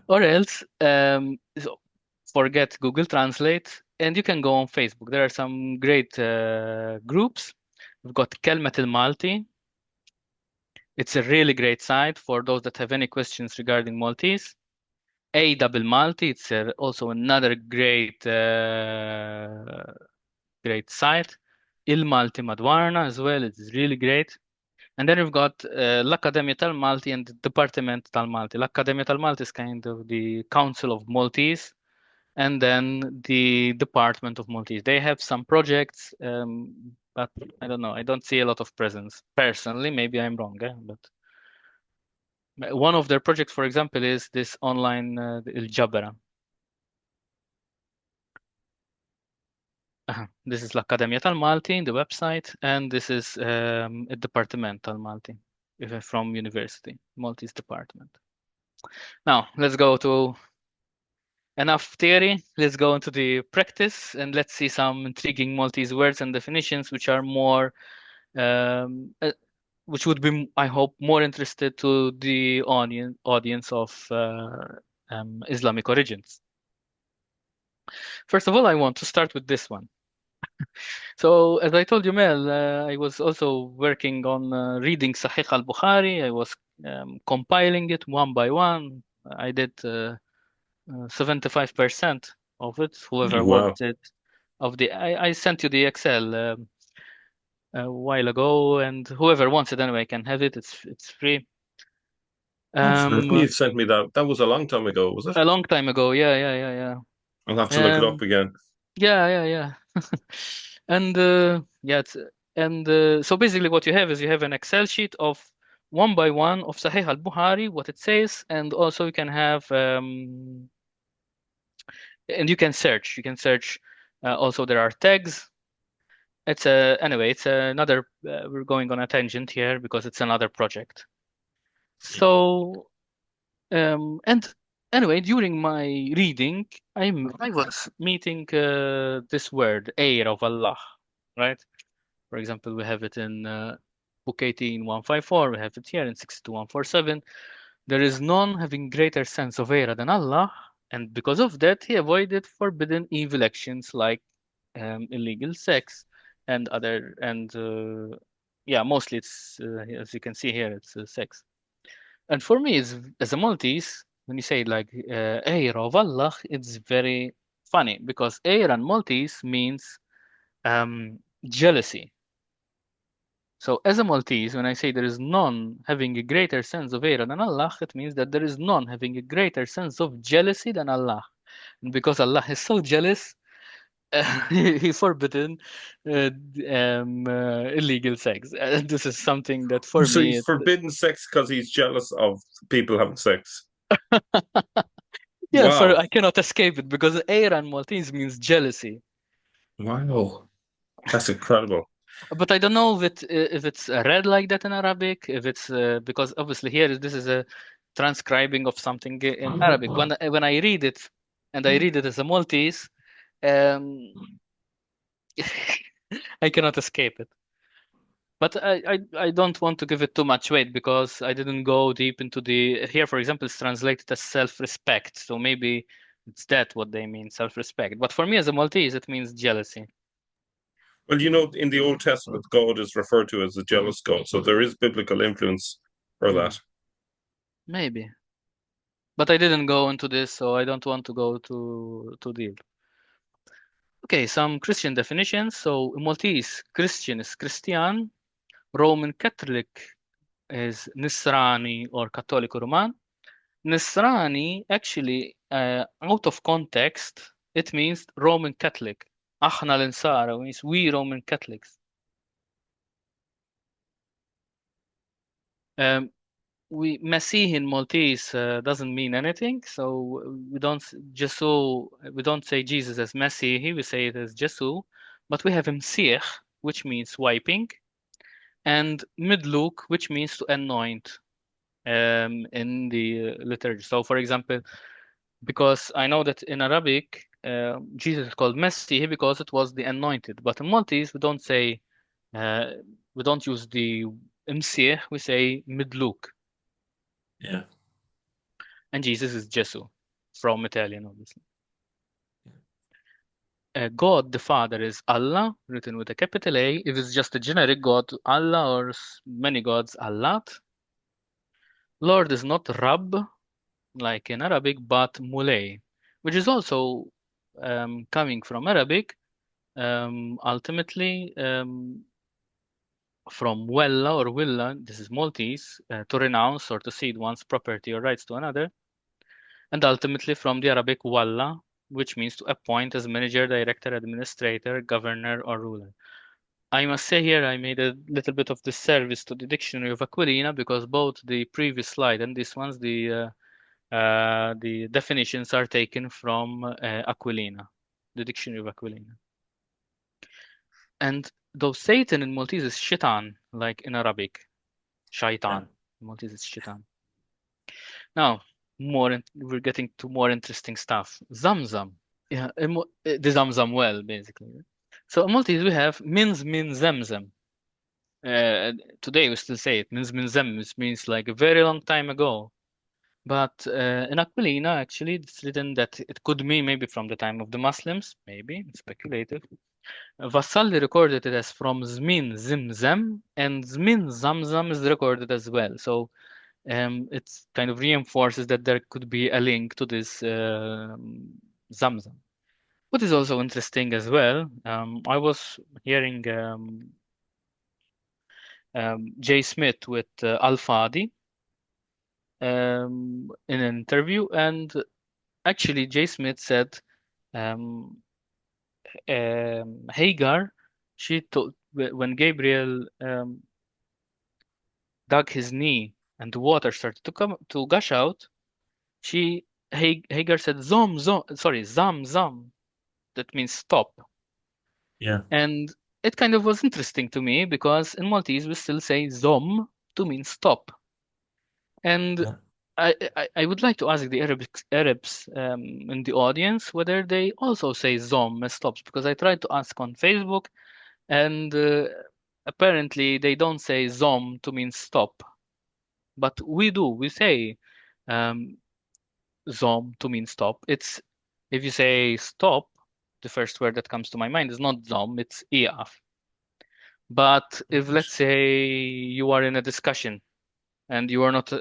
B: Or else, so forget Google Translate, and you can go on Facebook. There are some great groups. We've got كلمة المالتي. It's a really great site for those that have any questions regarding Maltese. A double Malti, it's also another great site. Il Malti Madwarna as well, it's really great. And then we've got l'Accademia tal-Malti and the Dipartiment tal-Malti. L'Accademia tal-Malti is kind of the Council of Maltese, and then the Department of Maltese. They have some projects, but I don't know. I don't see a lot of presence personally. Maybe I'm wrong, but one of their projects, for example, is this online Al-Jallad. This is l'Accademia tal-Malti, the website, and this is a Dipartiment tal-Malti, from university, Maltese department. Now, let's go to enough theory. Let's go into the practice, and let's see some intriguing Maltese words and definitions, which are more, which would be, I hope, more interested to the audience of Islamic origins. First of all, I want to start with this one. So, as I told you, Mel, I was also working on reading Sahih al-Bukhari. I was compiling it one by one. I did 75% of it. Whoever
A: Wow.
B: wants it, I sent you the Excel a while ago, and whoever wants it anyway can have it. It's free.
A: You sent me that. That was a long time ago, was it?
B: A long time ago. Yeah.
A: I'll have to look it up
B: Um,
A: again.
B: yeah. And yeah, so basically what you have is you have an Excel sheet of one by one of Sahih al-Bukhari, what it says, and also you can have and you can search. You can search. Also, there are tags. It's anyway. It's another. We're going on a tangent here because it's another project. So and anyway, during my reading, I was meeting this word, Air of Allah, right? For example, we have it in Book 18:154. We have it here in 62147. There is none having greater sense of Air than Allah, and because of that, he avoided forbidden evil actions like illegal sex and other yeah, mostly it's as you can see here, it's sex. And for me, as a Maltese, when you say like Air of Allah, it's very funny because Air and Maltese means jealousy. So as a Maltese, when I say there is none having a greater sense of Air than Allah, it means that there is none having a greater sense of jealousy than Allah. And because Allah is so jealous, he forbidden illegal sex. And this is something that for
A: So
B: me,
A: he's forbidden sex because he's jealous of people having sex.
B: yeah,
A: Wow.
B: I cannot escape it because Aran Maltese means jealousy.
A: Wow. That's incredible.
B: But I don't know if it's read like that in Arabic, if it's because obviously here this is a transcribing of something in Arabic. When I read it, and I read it as a Maltese, um, I cannot escape it. But I don't want to give it too much weight because I didn't go deep into the here, for example, it's translated as self-respect. So maybe it's that what they mean, self-respect. But for me as a Maltese, it means jealousy.
A: Well, you know, in the Old Testament, God is referred to as a jealous God. So there is biblical influence for that.
B: Maybe. But I didn't go into this, so I don't want to go too deep. Okay, some Christian definitions. So Maltese Christian is Christian, Roman Catholic is Nisrani or Cattolico Roman, Nisrani, actually, out of context, it means Roman Catholic. Aħna l-insara means we Roman Catholics. We Masihi in Maltese doesn't mean anything, so we don't say Jesus as Masihi, we say it as Jesu, but we have Msiech, which means wiping, and Midluk, which means to anoint in the liturgy. So, for example, because I know that in Arabic, Jesus is called Masihi because it was the anointed, but in Maltese we don't say we don't use the Msiech, we say Midluk.
A: Yeah.
B: And Jesus is Jesu, from Italian, obviously. God the Father is Allah, written with a capital A. If it's just a generic God, Allah, or many gods, Allat. Lord is not Rabb, like in Arabic, but Mulay, which is also coming from Arabic, ultimately from Wella or Willa, this is Maltese, to renounce or to cede one's property or rights to another. And ultimately from the Arabic walla, which means to appoint as manager, director, administrator, governor, or ruler. I must say here I made a little bit of disservice to the Dictionary of Aquilina because both the previous slide and this one's the definitions are taken from Aquilina, the Dictionary of Aquilina. And though Satan in Maltese is shaitan, like in Arabic, shaitan. In Maltese is shaitan. Now, we're getting to more interesting stuff. Zamzam. Yeah, the Zamzam well, basically. So in Maltese we have min zamzam. Today we still say it, min zem, which means like a very long time ago. But in Aquilina, actually, it's written that it could mean maybe from the time of the Muslims, maybe, it's speculative. Vassalli recorded it as from Zmin Zimzam, and Zmin Zamzam is recorded as well. So it kind of reinforces that there could be a link to this Zamzam. What is also interesting as well, I was hearing Jay Smith with Al-Fadi in an interview, and actually Jay Smith said Hagar, she told when Gabriel dug his knee and the water started to gush out, Hagar said zam zam, that means stop.
A: Yeah.
B: And it kind of was interesting to me because in Maltese we still say zom to mean stop. And
A: Yeah.
B: I would like to ask the Arabs in the audience whether they also say zom as stops, because I tried to ask on Facebook and apparently they don't say zom to mean stop, but we do. We say zom to mean stop. It's if you say stop, the first word that comes to my mind is not zom, it's iaf. But if let's say you are in a discussion and you are not in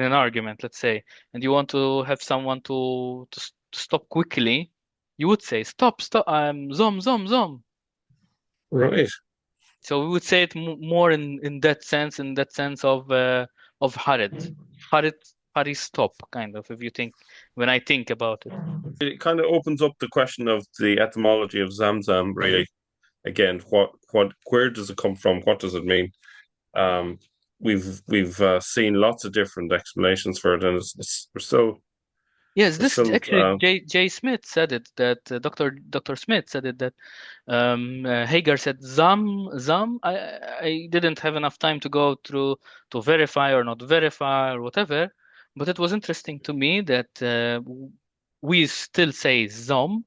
B: an argument, let's say, and you want to have someone to stop quickly, you would say stop, zom, zom.
A: Right.
B: So we would say it more in that sense, of harid, harid stop, kind of. If you think, when I think about it,
A: It kind of opens up the question of the etymology of Zamzam, really. Again, where does it come from? What does it mean? We've seen lots of different explanations for it, and we're still.
B: yes,
A: We're
B: this
A: still
B: actually Jay Smith said it, that Dr. Smith said it, that Hagar said zam. I didn't have enough time to go through to verify or not verify or whatever, but it was interesting to me that we still say zom,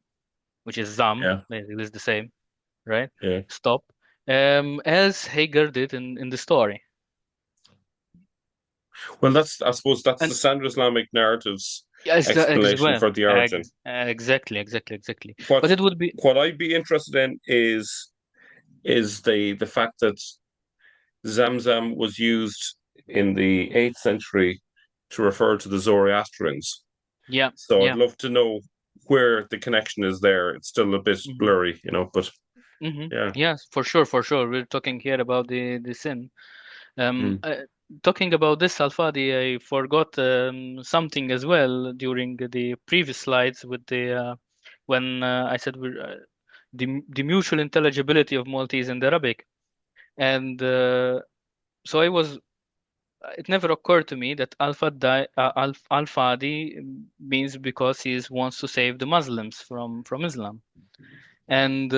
B: which is zam,
A: Yeah.
B: basically it's the same, right?
A: Yeah.
B: Stop, as Hagar did in the story.
A: Well, I suppose that's
B: And
A: the standard Islamic narratives
B: yes,
A: explanation for the origin.
B: exactly.
A: What
B: But it would be,
A: what I'd be interested in is the fact that Zamzam was used in the 8th century to refer to the Zoroastrians.
B: yeah,
A: So I'd
B: yeah.
A: love to know where the connection is there. It's still a bit
B: Mm-hmm.
A: blurry, but yeah.
B: Yes, for sure. We're talking here about the sin. talking about this Al-Fadi, I forgot something as well during the previous slides with the when I said the mutual intelligibility of Maltese and Arabic, and so it never occurred to me that Al-Fadi means because he wants to save the Muslims from Islam. And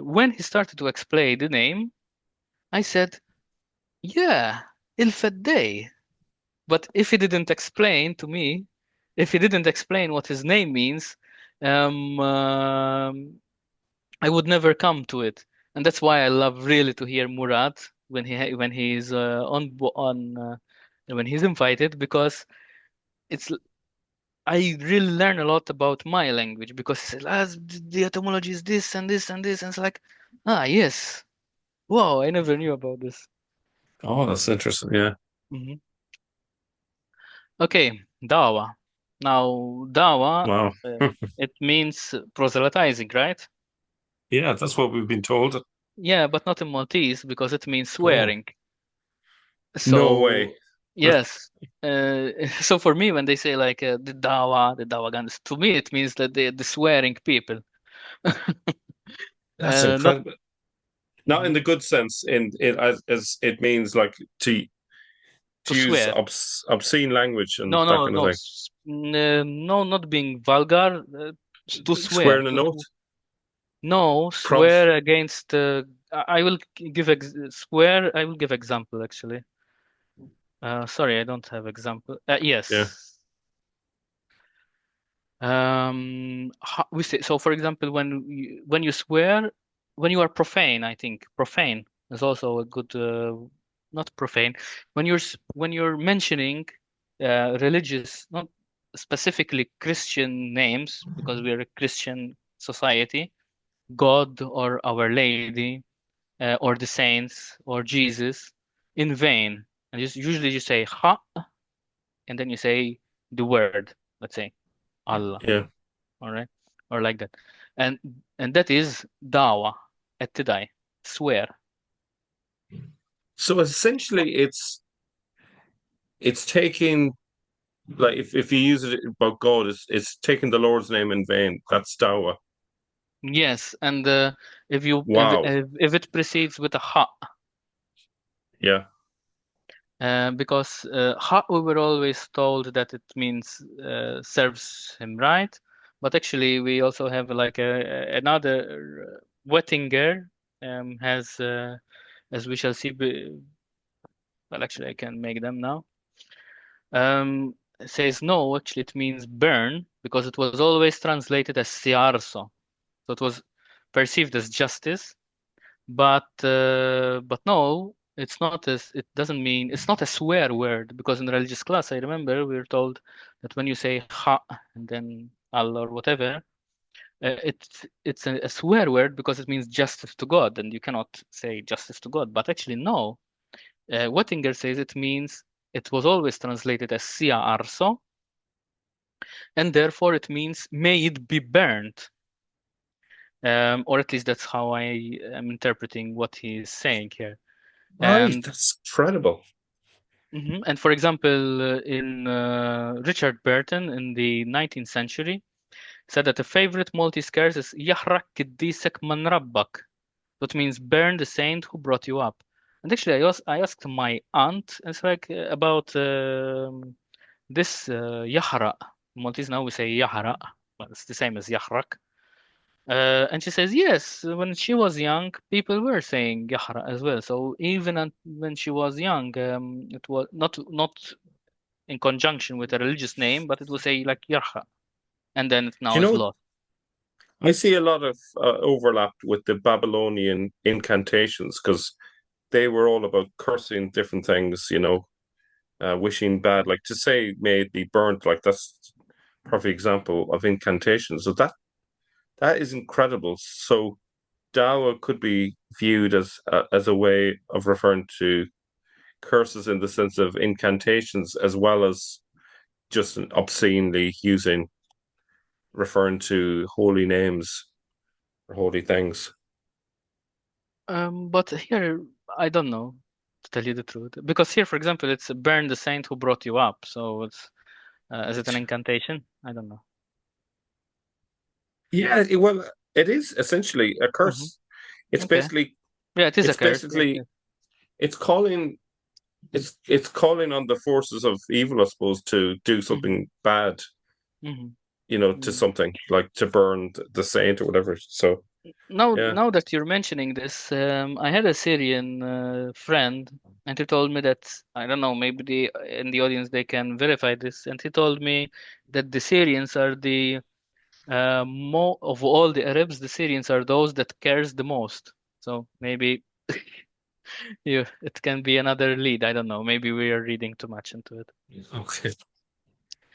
B: when he started to explain the name, I said, yeah, Il-Faddei. But if he didn't explain to me, if he didn't explain what his name means, um, um, I would never come to it. And that's why I love really to hear Murad when he's when he's invited, because it's I really learn a lot about my language, because he says, the etymology is this and this and this, and it's like, yes, wow, I never knew about this.
A: Oh, that's interesting. Yeah.
B: Hmm. Okay, dawa. Now, dawa,
A: Wow.
B: it means proselytizing, right?
A: Yeah, that's what we've been told.
B: Yeah, but not in Maltese because it means
A: Oh,
B: swearing.
A: no way.
B: So, yes. So for me, when they say like the dawa guns, to me it means that the swearing people.
A: That's
B: Not.
A: incredible. Not in
B: Mhm.
A: the good sense, in it as it means like
B: To
A: to use
B: swear.
A: obscene language and
B: No,
A: that
B: no,
A: kind of
B: no,
A: thing.
B: no, not being vulgar. To swear.
A: Swearing an oath,
B: No,
A: prov.
B: swear against. I will give swear. I will give example actually. Sorry, I don't have example.
A: Yeah,
B: Yes. We say so. For example, when you swear, when you are profane, I think profane is also a good. Not profane. When you're mentioning religious, not specifically Christian names, because we are a Christian society, God or Our Lady, or the saints or Jesus, in vain, and usually you say ha, and then you say the word. Let's say Allah.
A: yeah.
B: All right, or like that, and that is dawa, ettidai, swear.
A: So essentially, it's taking like if you use it about God, it's taking the Lord's name in vain. That's dawa.
B: Yes, and
A: Wow.
B: if it precedes with a ha,
A: Yeah,
B: because ha, we were always told that it means serves him right, but actually we also have like another Wettinger has as we shall see. Well, actually, I can make them now. Says no, actually it means burn, because it was always translated as siarso. So it was perceived as justice, but no, it's not as it doesn't mean it's not a swear word, because in religious class I remember we were told that when you say ha and then Allah or whatever, it's a swear word because it means justice to God, and you cannot say justice to God. But actually no, Wettinger says it means it was always translated as sia arso, and therefore it means may it be burned. Or at least that's how I am interpreting what he's saying here.
A: right.
B: And
A: That's incredible.
B: and for example, in Richard Burton in the 19th century said that a favorite Maltese curse is "Yahrak kiddisek man rabbak," that means burn the saint who brought you up. And actually, I asked my aunt, it's like about this Yahra. Maltese now we say Yahra, but it's the same as Yahrak. And she says, yes, when she was young, people were saying Yahra as well. So even when she was young, it was not in conjunction with a religious name, but it will say like Yarha, and then it
A: Do
B: now
A: you
B: is
A: know?
B: lost.
A: I see a lot of overlap with the Babylonian incantations because they were all about cursing different things. Wishing bad, like to say may it be burnt. Like that's a perfect example of incantation. So that is incredible. So Dawa could be viewed as a way of referring to curses in the sense of incantations as well as just obscenely referring to holy names or holy things.
B: But here, I don't know. to tell you the truth. Because here, for example, it's burn the saint who brought you up. So it's is it an incantation? I don't know.
A: Yeah, well, it is essentially a
B: Hmm.
A: curse. It's
B: Okay.
A: basically,
B: Yeah, it is a
A: it's
B: curse. Yes,
A: basically,
B: yes.
A: it's calling, it's calling on the forces of evil, I suppose, to do
B: Hmm.
A: something bad,
B: Hmm.
A: to something like to burn the saint or whatever. So, yeah,
B: Now that you're mentioning this, I had a Syrian friend, and he told me that I don't know, maybe in the audience they can verify this, and he told me that the Syrians are the more of all the Arabs, the Syrians are those that cares the most. So maybe it can be another lead. I don't know. Maybe we are reading too much into it.
A: okay,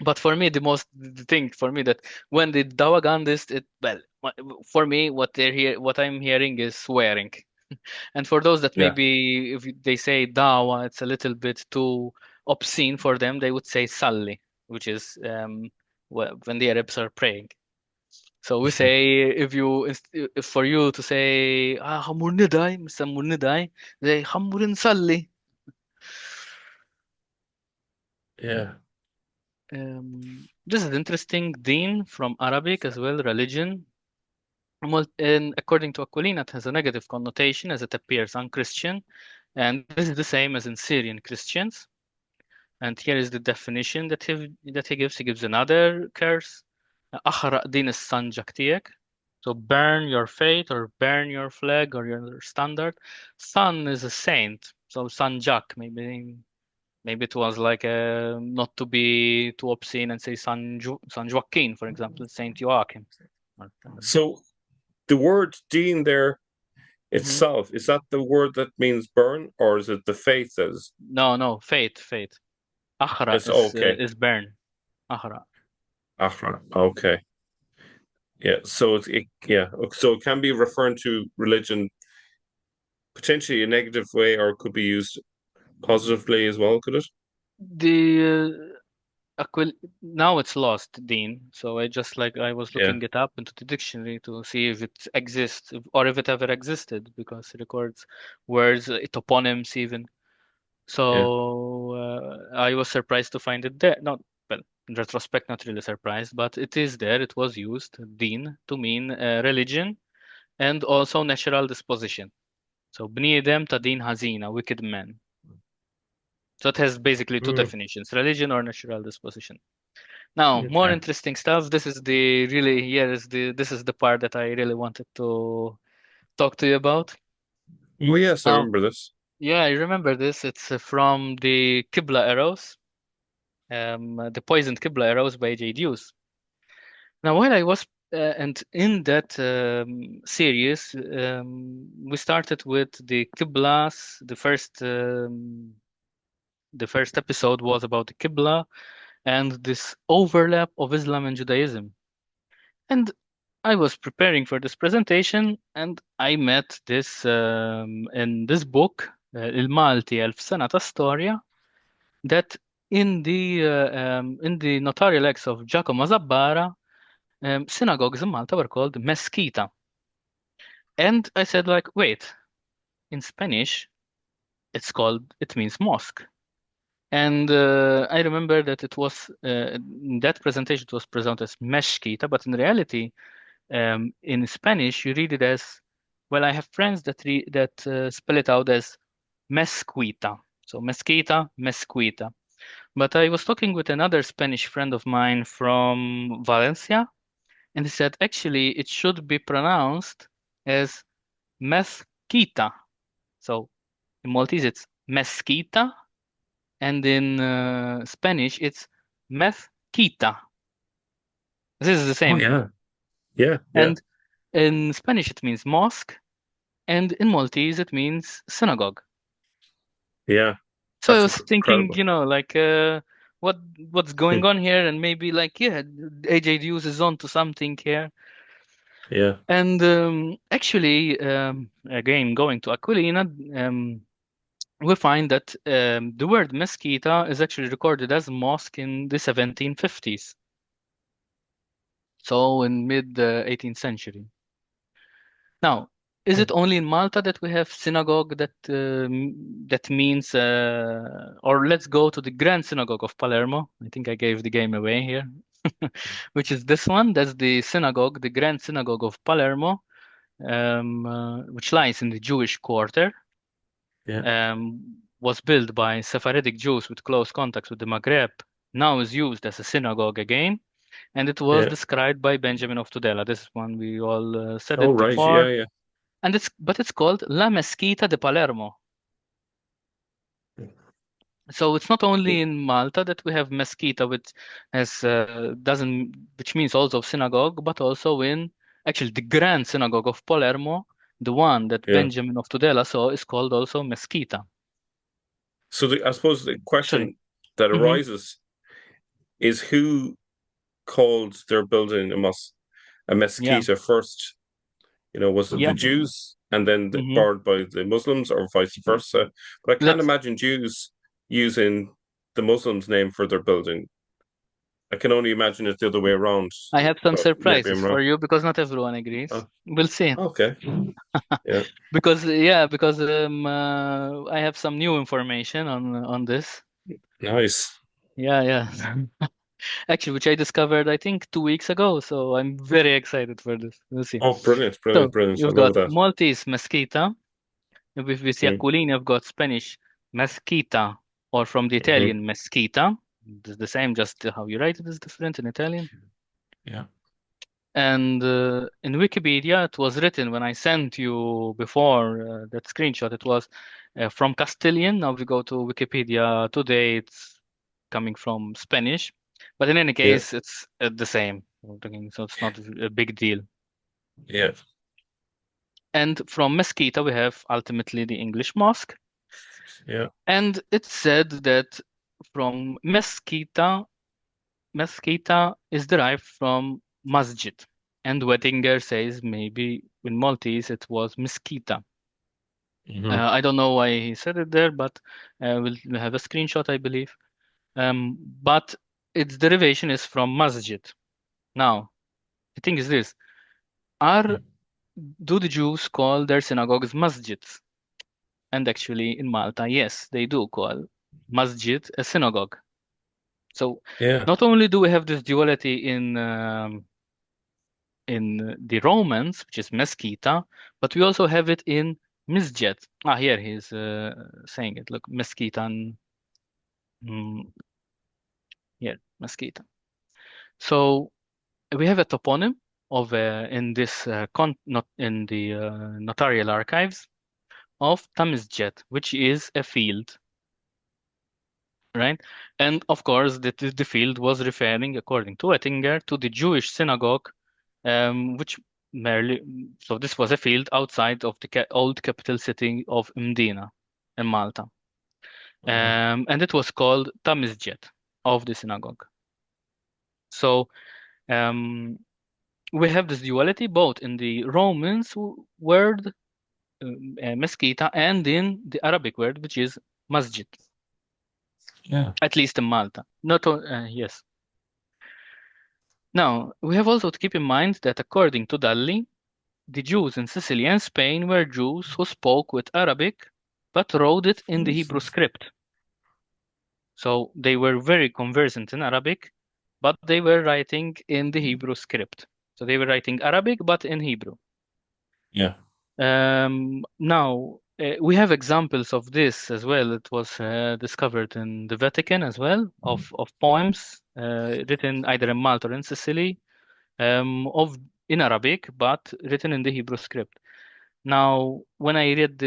B: But for me, the thing for me that when the Dawagandist, it well, for me, what I'm hearing is swearing. And for those that
A: yeah.
B: maybe if they say dawa, it's a little bit too obscene for them, they would say salli, which is when the Arabs are praying. So we say if for you to say hamur nidai, Mr. Murnidai, they hamurin salli.
A: Yeah.
B: This is interesting. Deen from Arabic as well, religion. And according to Aquilina, it has a negative connotation as it appears unchristian. And this is the same as in Syrian Christians. And here is the definition that he gives. He gives another curse. أخرق دين السنجك تيك. So burn your faith or burn your flag or your standard. Sun is a saint. So Sanjak, maybe it was like not to be too obscene and say San Joaquin, for example, Saint Joachim.
A: So the word Dean there
B: Mhm.
A: itself, is that the word that means burn, or is it the faith that is?
B: No, faith. Akhra
A: It's okay.
B: is burn. Akhra.
A: Ahra. Okay. Yeah. So yeah. So it can be referring to religion potentially a negative way, or it could be used positively as well, could it?
B: The now it's lost, Dean. So I was
A: Yeah.
B: looking it up into the dictionary to see if it exists or if it ever existed because it records words, toponyms even.
A: Yeah.
B: So I was surprised to find it there. Not well, in retrospect, not really surprised, but it is there. It was used, Dean, to mean religion and also natural disposition. So bni Adam ta din hazina, wicked men. So it has basically two
A: Hmm.
B: definitions, religion or natural disposition. Now, more
A: Okay.
B: interesting stuff. This is the really here is the this is the part that I really wanted to talk to you about.
A: Oh yes, I
B: Now,
A: remember this.
B: yeah, I remember this. It's from the Qibla arrows, the poisoned Qibla arrows by Agius. Now, while I was and in that series, we started with the Qiblas. The first episode was about the Qibla and this overlap of Islam and Judaism. And I was preparing for this presentation, and I met this in this book, Il-Malti ألف سنة storia, that in the notarial acts of Giacomo Zabbara, synagogues in Malta were called mesquita. And I said, like, wait, in Spanish, it means mosque. And I remember that it was in that presentation it was presented as mezquita, but in reality, in Spanish you read it as well. I have friends that spell it out as mezquita. So mezquita, mezquita. But I was talking with another Spanish friend of mine from Valencia, and he said actually it should be pronounced as mezquita. So in Maltese it's mezquita, and in Spanish it's mezquita. This is the
A: Oh
B: same.
A: yeah. Yeah. Yeah.
B: And in Spanish it means mosque, and in Maltese it means synagogue.
A: Yeah.
B: So I
A: That's
B: was thinking,
A: incredible.
B: like what what's going on here, and maybe like yeah, AJ Hughes is on to something here.
A: Yeah.
B: And actually, again going to Aquilina, we find that the word mesquita is actually recorded as mosque in the 1750s, so in mid 18th century. Now, Is it only in Malta that we have synagogue that that means, or let's go to the Grand Synagogue of Palermo. I think I gave the game away here, which is this one. That's the synagogue, the Grand Synagogue of Palermo, which lies in the Jewish quarter.
A: Yeah.
B: Was built by Sephardic Jews with close contacts with the Maghreb. Now is used as a synagogue again, and it was
A: Yeah.
B: described by Benjamin of Tudela. This one we all said
A: Oh,
B: it
A: right.
B: before.
A: Yeah, yeah.
B: And it's called La Mesquita de Palermo. So it's not only in Malta that we have mesquita, which has which means also synagogue, but also in actually the Grand Synagogue of Palermo, the one that
A: Yeah.
B: Benjamin of Tudela saw, is called also mesquita.
A: So I suppose the
B: Sorry.
A: question that
B: Hmm.
A: arises is who called their building a
B: Yeah.
A: mesquita first? Was it the
B: Yeah.
A: Jews and then
B: Hmm.
A: borrowed by the Muslims or vice versa? But I can't
B: Let's.
A: imagine Jews using the Muslims' name for their building. I can only imagine it the other way around.
B: I have some
A: But maybe
B: surprises
A: I'm
B: for
A: wrong.
B: you because not everyone agrees.
A: Oh,
B: We'll see.
A: okay. Yeah.
B: Because I have some new information on this.
A: Nice.
B: Yeah, yeah. Actually, which I discovered I think 2 weeks ago. So I'm very excited for this. We'll see.
A: Oh, brilliant, brilliant,
B: So
A: brilliant. I
B: you've
A: love
B: got
A: that.
B: Maltese mesquita. With
A: Mm,
B: Yakulini, you've got Spanish mesquita, or from the
A: mhm.
B: Italian mesquita. It's the same, just how you write it is different in Italian.
A: Yeah.
B: And in Wikipedia, it was written when I sent you before that screenshot. It was from Castilian. Now we go to Wikipedia today. It's coming from Spanish, but in any
A: Yeah.
B: case, it's the same. So it's not a big deal.
A: Yeah.
B: And from Mesquita, we have ultimately the English mosque.
A: Yeah.
B: And it's said that from Mesquita is derived from masjid. And Wettinger says maybe in Maltese it was Mesquita.
A: Hmm.
B: I don't know why he said it there, but we'll have a screenshot, I believe. But its derivation is from masjid. Now, the thing is this: are do the Jews call their synagogues masjids? And actually, in Malta, yes, they do call masjid a synagogue. So
A: Yeah.
B: not only do we have this duality in the Romans, which is mesquita, but we also have it in misjet. Here he's saying it. Look, mesquita. Mm, here, mesquita. So we have a toponym of in this not in the notarial archives of Tamizjet, which is a field, right? And of course, the field was referring, according to Ettinger, to the Jewish synagogue, which merely, so this was a field outside of the old capital city of Mdina in Malta.
A: Mhm.
B: And it was called Tamizjet of the synagogue. So um, we have this duality both in the Romans word, mesquita, and in the Arabic word, which is masjid,
A: Yeah.
B: at least in Malta. Not, yes. Now, we have also to keep in mind that according to Dalli, the Jews in Sicily and Spain were Jews who spoke with Arabic but wrote it in the Hebrew script. So they were very conversant in Arabic, but they were writing in the Hebrew script. So they were writing Arabic but in Hebrew.
A: Yeah.
B: Now, we have examples of this as well. It was discovered in the Vatican as well, of poems written either in Malta or in Sicily, of in Arabic, but written in the Hebrew script. Now, when I read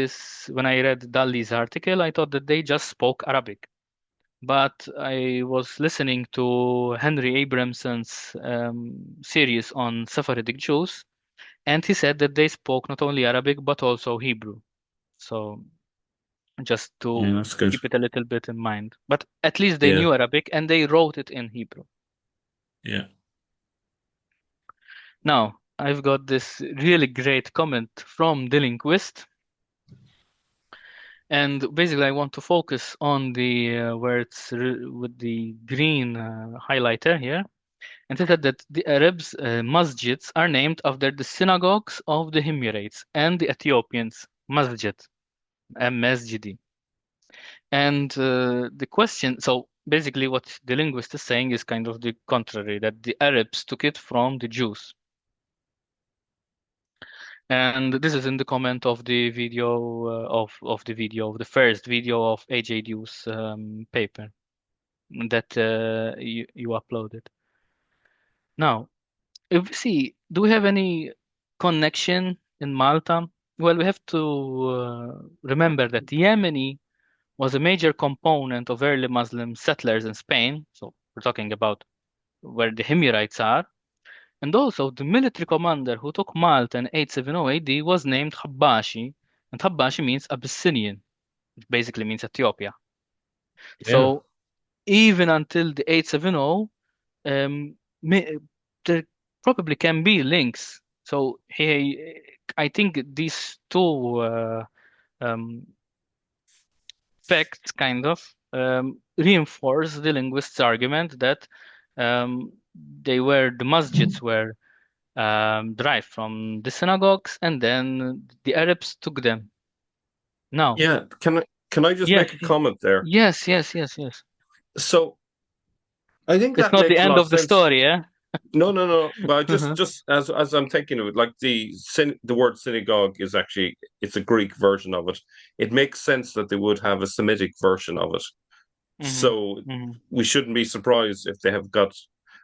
B: Dalli's article, I thought that they just spoke Arabic. But I was listening to Henry Abramson's series on Sephardic Jews, and he said that they spoke not only Arabic but also Hebrew. So just
A: Yeah,
B: to
A: that's good.
B: keep it a little bit in mind. But at least they
A: Yeah.
B: knew Arabic and they wrote it in Hebrew.
A: Yeah.
B: Now, I've got this really great comment from the linguist. And basically, I want to focus on the where it's with the green highlighter here. And they said that the Arabs' masjids are named after the synagogues of the Himyarites and the Ethiopians, masjid, masjidi. And the question, so basically what the linguist is saying is kind of the contrary, that the Arabs took it from the Jews. And this is in the comment of the video of the first video of AJ Dew's paper that you uploaded. Now, if we see, do we have any connection in Malta? Well, we have to remember that Yemeni was a major component of early Muslim settlers in Spain. So we're talking about where the Himyarites are. And also, the military commander who took Malta in 870 AD was named Habashi, and Habashi means Abyssinian, which basically means Ethiopia.
A: Yeah.
B: So even until the 870, there probably can be links. So I think these two facts kind of reinforce the linguist's argument that the masjids were derived from the synagogues, and then the Arabs took them. Now,
A: Yeah, can I just
B: yes,
A: make a comment there?
B: yes.
A: So I think
B: It's
A: that
B: not the
A: makes a
B: end
A: lot of
B: of the
A: sense.
B: story, yeah?
A: No. But
B: Uh-huh.
A: just as I'm thinking of it, like the word synagogue is actually it's a Greek version of it. It makes sense that they would have a Semitic version of it.
B: Mm-hmm.
A: So
B: Mm-hmm.
A: we shouldn't be surprised if they have got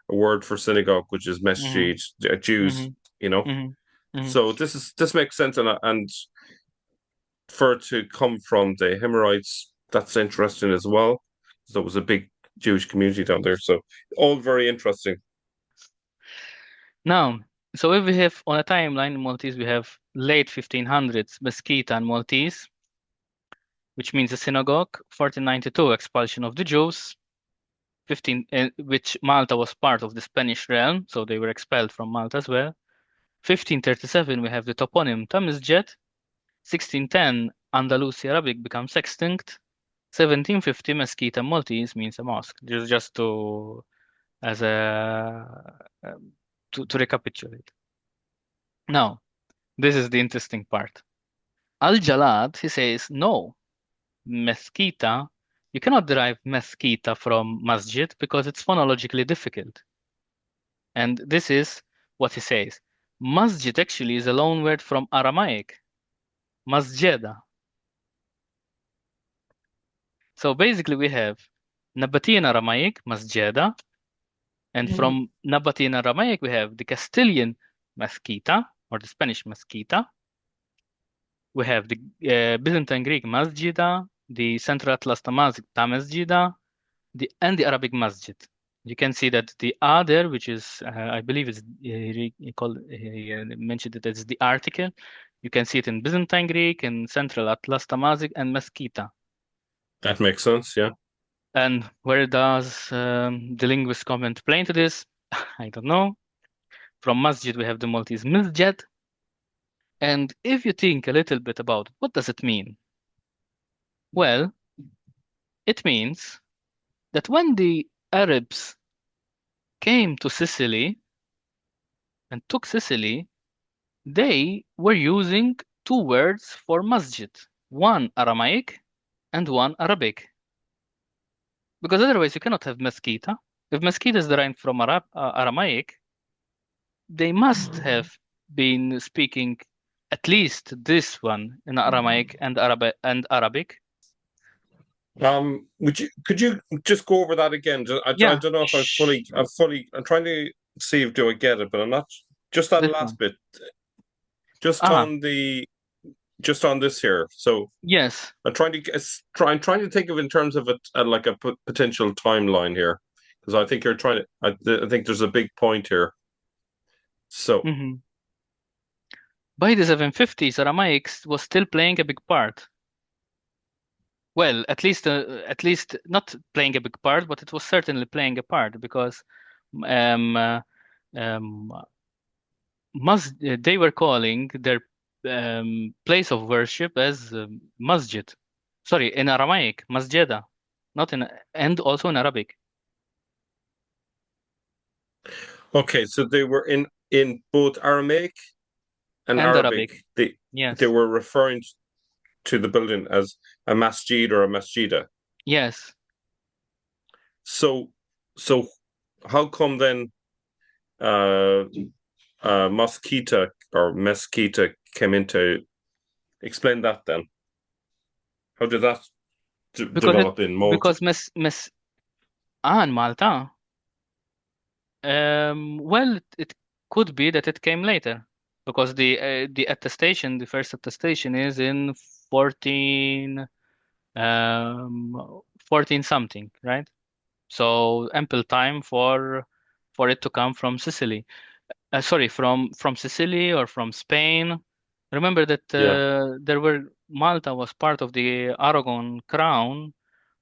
A: a word for synagogue, which is
B: Mm-hmm.
A: mesjid, Jews, you know.
B: Mm-hmm. Mm-hmm.
A: So this makes sense, and for it to come from the Himyarites, that's interesting as well. There was a big Jewish community down there, so all very interesting.
B: Now, so if we have on a timeline in Maltese, we have late 1500s Mesquita and Maltese, which means a synagogue. 1492 expulsion of the Jews. Which Malta was part of the Spanish realm, so they were expelled from Malta as well. 1537 we have the toponym Tamizjet. 1610 Andalusi Arabic becomes extinct. 1750 Mesquita Maltese means a mosque. Just to as a to recapitulate. Now, this is the interesting part. Al-Jallad, he says, no, mesquita, you cannot derive mesquita from masjid because it's phonologically difficult. And this is what he says. Masjid actually is a loan word from Aramaic, masjeda. So basically we have Nabatean Aramaic, masjeda, and from Nabatean Aramaic we have the Castilian mesquita, or the Spanish mesquita. We have the Byzantine Greek masjida, the Central Atlas Tamazic tamesjida, and the Arabic masjid. You can see that the A there, which is, I believe, is he mentioned it as the article. You can see it in Byzantine Greek, in Central Atlas Tamazic, and Mesquita.
A: That makes sense, yeah.
B: And where does the linguist comment play into this? I don't know. From masjid, we have the Maltese misjed. And if you think a little bit about what does it mean? Well, it means that when the Arabs came to Sicily and took Sicily, they were using two words for masjid, one Aramaic and one Arabic. Because otherwise you cannot have mesquita. If mesquita is derived from Aramaic, they must have been speaking at least this one in Aramaic and Arabic.
A: Could you just go over that again? I
B: Yeah,
A: don't know if I'm trying to see if do I get it, but I'm not. Just that
B: this
A: last
B: one.
A: bit, just
B: Ah,
A: on the, just on this here. So
B: yes.
A: I'm trying to think of in terms of like a potential timeline here, because I think you're trying to. I think there's a big point here. So
B: Hmm. By the 750s, Aramaic was still playing a big part. Well, at least not playing a big part, but it was certainly playing a part because um, uh, um, they were calling their place of worship as masjid. Sorry, in Aramaic, masjeda, not in, and also in Arabic.
A: Okay, so they were in both Aramaic and
B: and
A: Arabic.
B: Arabic.
A: They
B: Yes.
A: were referring to the building as a masjid or a masjida.
B: Yes.
A: So so how come then uh mosquita or mesquita came into explain that then? How did that
B: Because
A: develop in Malta?
B: Miss in Malta. Well, it could be that it came later because the attestation, the first attestation is in 14 14 something, right? So ample time for it to come from Sicily. Sorry, from Sicily or from Spain. Remember that
A: Yeah,
B: Malta was part of the Aragon crown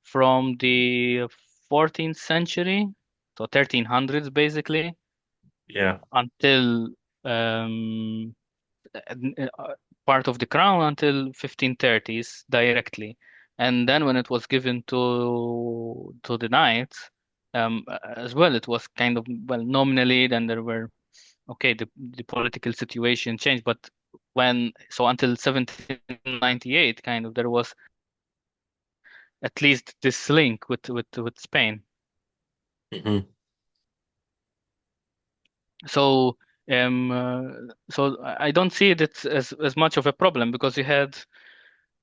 B: from the 14th century, so 1300s basically,
A: yeah,
B: until um, uh, part of the crown until 1530s directly, and then when it was given to the knights, as well, it was kind of, well, nominally. Then there were, okay, the political situation changed, but until 1798, kind of, there was at least this link with Spain.
A: hmm
B: So I don't see it as much of a problem because you had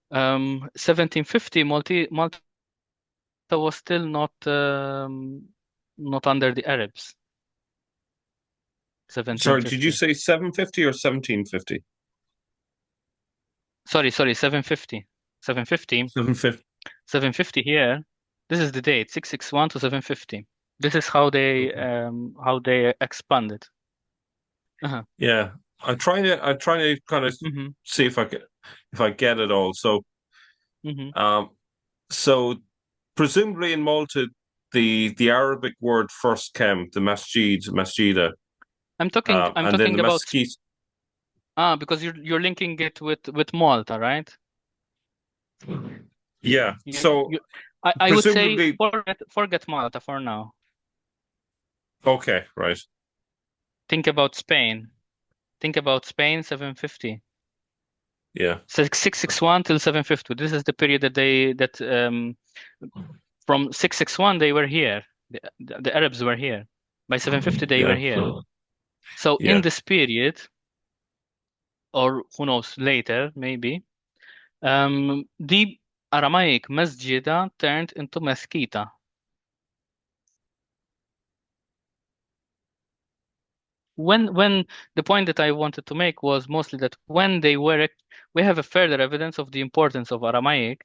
B: 1750 Malta was still not under the Arabs.
A: Sorry, did you
B: 1750.
A: say 750 or 1750?
B: Sorry, 750. 750.
A: 750.
B: 750 here. This is the date, 661 to 750. This is how they expanded. Uh-huh.
A: Yeah, I'm trying to kind of
B: Mm-hmm.
A: see if I get it all.
B: Mm-hmm.
A: Um, so presumably in Malta, the Arabic word first came, the masjida,
B: I'm
A: and then the
B: talking about,
A: mesquite.
B: because you're linking it with Malta, right?
A: Yeah. So
B: I would say
A: presumably,
B: forget Malta for now.
A: okay, right.
B: Think about Spain. Think about Spain, 750.
A: Yeah,
B: 661 till 750. This is the period that from 661 they were here. The Arabs were here. By 750 they were
A: yeah,
B: here. So in
A: yeah.
B: this period, or who knows, later maybe, the Aramaic masjida turned into mesquita. When the point that I wanted to make was mostly that we have a further evidence of the importance of Aramaic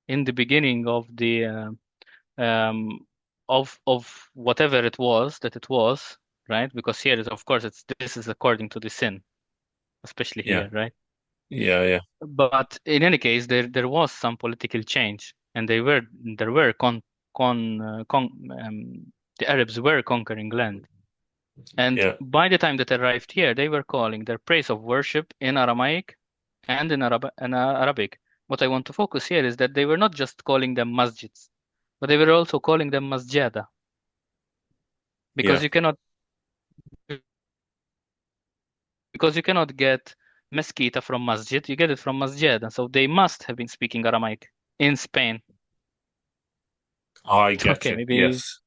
B: in the beginning of the um, of whatever it was that it was, right? Because here is, of course, this is according to the sin, especially
A: Yeah,
B: here, right?
A: yeah, yeah,
B: But in any case, there was some political change, and there were con, con the Arabs were conquering land. And
A: yeah,
B: by the time that they arrived here, they were calling their place of worship in Aramaic and in Arabic. What I want to focus here is that they were not just calling them masjids, but they were also calling them masjada, because
A: yeah.
B: you cannot get mesquita from masjid, you get it from masjada. So they must have been speaking Aramaic in Spain.
A: I get
B: Okay,
A: you.
B: maybe,
A: Yes.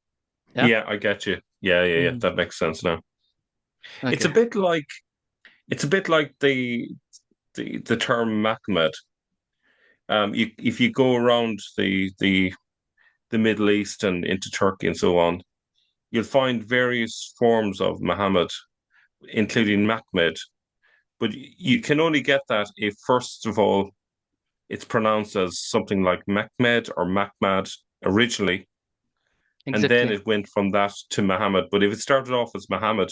B: yeah.
A: Yeah, I get you. Yeah, yeah, yeah.
B: Mhm.
A: That makes sense now. It's a
B: Okay.
A: bit like the term Mahmed. If you go around the Middle East and into Turkey and so on, you'll find various forms of Muhammad, including Mahmed. But you can only get that if, first of all, it's pronounced as something like Mehmed or Mahmad originally, and then
B: Exactly.
A: it went from that to Muhammad. But if it started off as Muhammad,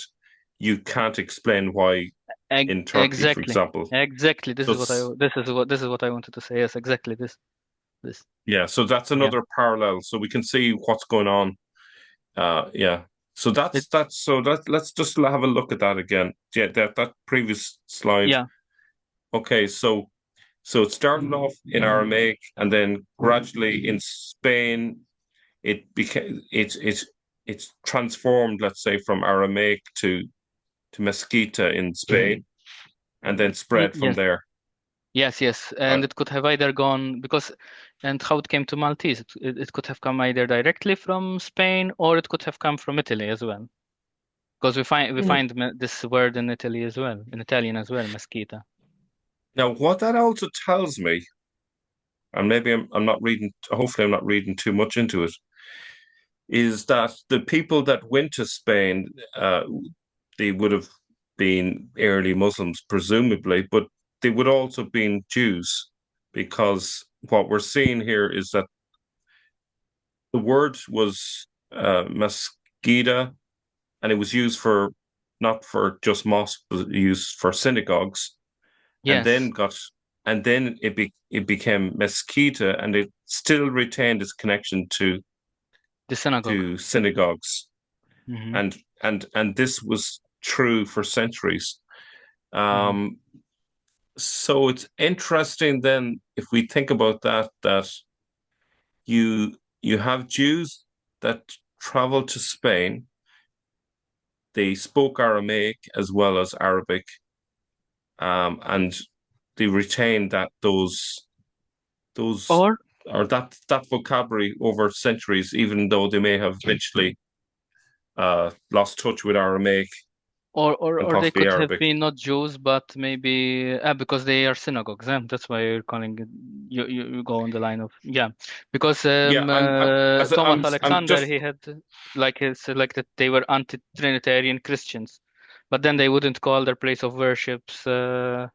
A: you can't explain why in Turkey, for
B: Exactly.
A: example.
B: Exactly.
A: So
B: This is what I wanted to say. Yes, exactly this.
A: yeah, so that's
B: Yeah.
A: another parallel. So we can see what's going on. Yeah. So
B: It,
A: let's just have a look at that again. Yeah, that previous slide.
B: yeah.
A: Okay, so it started off in Aramaic, and then gradually in Spain it became it's transformed, let's say, from Aramaic to Mesquita in Spain, and then spread from
B: Yes.
A: there.
B: Yes,
A: Uh,
B: and it could have either gone because, and how it came to Maltese, it could have come either directly from Spain or it could have come from Italy as well. Because we find this word in Italy as well, in Italian as well, mesquita.
A: Now, what that also tells me, and maybe I'm not reading, hopefully I'm not reading too much into it, is that the people that went to Spain, they would have been early Muslims, presumably, but they would also have been Jews, because what we're seeing here is that the word was mesquita, and it was used for not for just mosques, but used for synagogues, and
B: Yes,
A: then it became mesquita, and it still retained its connection
B: the synagogue.
A: to synagogues,
B: Hmm.
A: and this was true for centuries.
B: Hmm.
A: Um, so it's interesting then if we think about that you have Jews that traveled to Spain. They spoke Aramaic as well as Arabic, and they retained those
B: Or
A: or that vocabulary over centuries, even though they may have eventually lost touch with Aramaic and
B: or they
A: possibly
B: could have
A: Arabic.
B: been not Jews, but maybe because they are synagogues. That's why you're calling it. You go on the line of because
A: Yeah, as
B: Thomas
A: I'm
B: Alexander
A: just
B: he had like he said that they were anti-Trinitarian Christians, but then they wouldn't call their place of worship a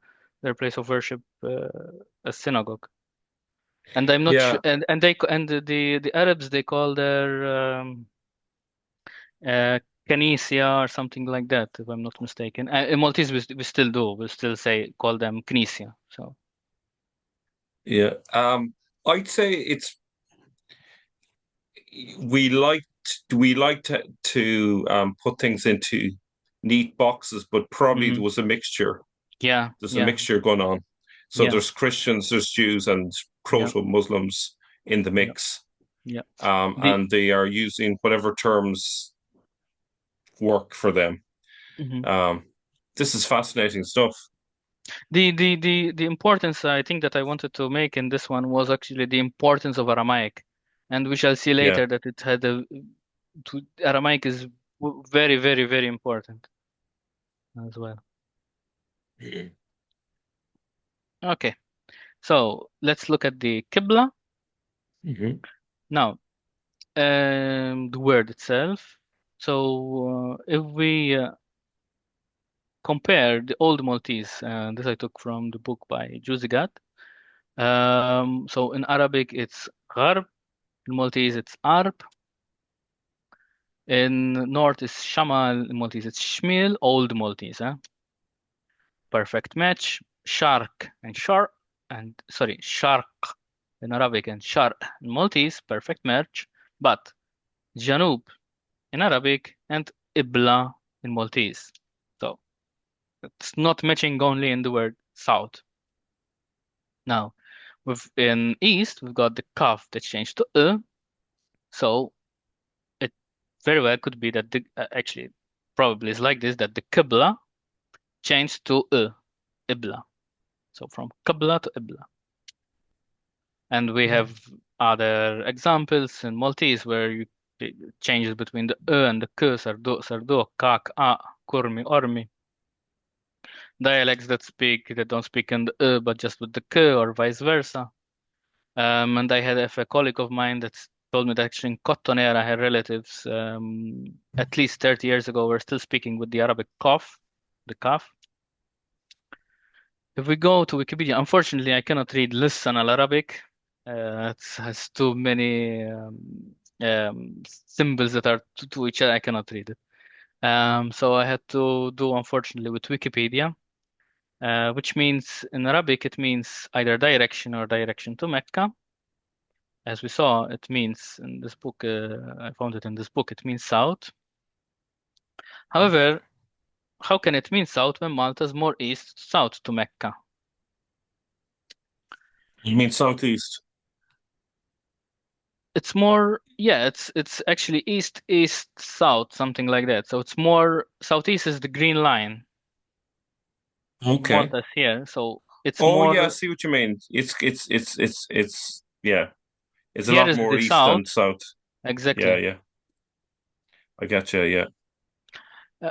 B: synagogue. And I'm not sure.
A: yeah
B: And the Arabs they call their uh, Canisia or something like that, if I'm not mistaken. In Maltese, we still do. We still call them Canisia. So.
A: yeah. I'd say it's we like to put things into neat boxes, but probably
B: Hmm.
A: there was a mixture.
B: Yeah,
A: There's a
B: yeah,
A: mixture going on. So
B: yeah,
A: there's Christians, there's Jews, and
B: yeah,
A: proto-Muslims in the
B: yeah,
A: mix,
B: yeah. The
A: and they are using whatever terms work for them.
B: mhm.
A: Um, this is fascinating stuff.
B: The importance I think that I wanted to make in this one was actually the importance of Aramaic, and we shall see
A: Yeah.
B: later that it had Aramaic is very, very, very important as well. Okay, so let's look at the Qibla
A: Mm-hmm.
B: now. The word itself. So if we compare the Old Maltese, and this I took from the book by Juzigat. So in Arabic it's Gharb, in Maltese it's Arb, in North it's Shamal, in Maltese it's Shmil, Old Maltese. Perfect match. Shark and Shark, and sorry, Shark in Arabic and Shar in Maltese, perfect match. But Janub in Arabic and Ibla in Maltese. So it's not matching only in the word south. Now, in east, we've got the kaf that changed to so it very well could be that actually probably is like this that the qibla changed to ibla. So from qibla to ibla. And we have other examples in Maltese where it changes between the and the k, sardo, kak, a, kurmi, ormi. Dialects that don't speak in the but just with the k or vice versa. And I had a colleague of mine that told me that actually in Cotonera, her relatives, at least 30 years ago, were still speaking with the Arabic kaf, the kaf. If we go to Wikipedia, unfortunately, I cannot read Lisan al-Arabic. It has too many symbols that are to each other. I cannot read it. So I had to do, unfortunately, with Wikipedia. Which means in Arabic it means either direction or direction to Mecca. As we saw, it means in this book, I found it in this book, it means south. However, how can it mean south when Malta is more east, south to Mecca?
A: You mean southeast?
B: It's more, yeah, it's actually east, east, south, something like that. So it's more southeast is the green line.
A: Okay.
B: Malta's here, so it's
A: Oh yeah, I
B: more
A: see what you mean. It's yeah. It's a
B: here
A: lot
B: is
A: more
B: the
A: east
B: south.
A: than south. Yeah,
B: Exactly.
A: yeah. I get you, yeah.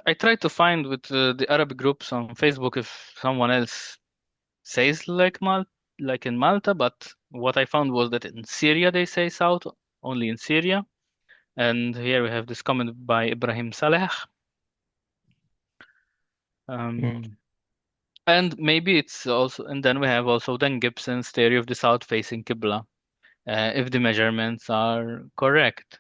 B: I tried to find with the Arabic groups on Facebook if someone else says like in Malta, but what I found was that in Syria they say south, only in Syria. And here we have this comment by Ibrahim Saleh.
A: Mm.
B: Um, and maybe it's also, and then we have also then Gibson's theory of the south facing Qibla, if the measurements are correct.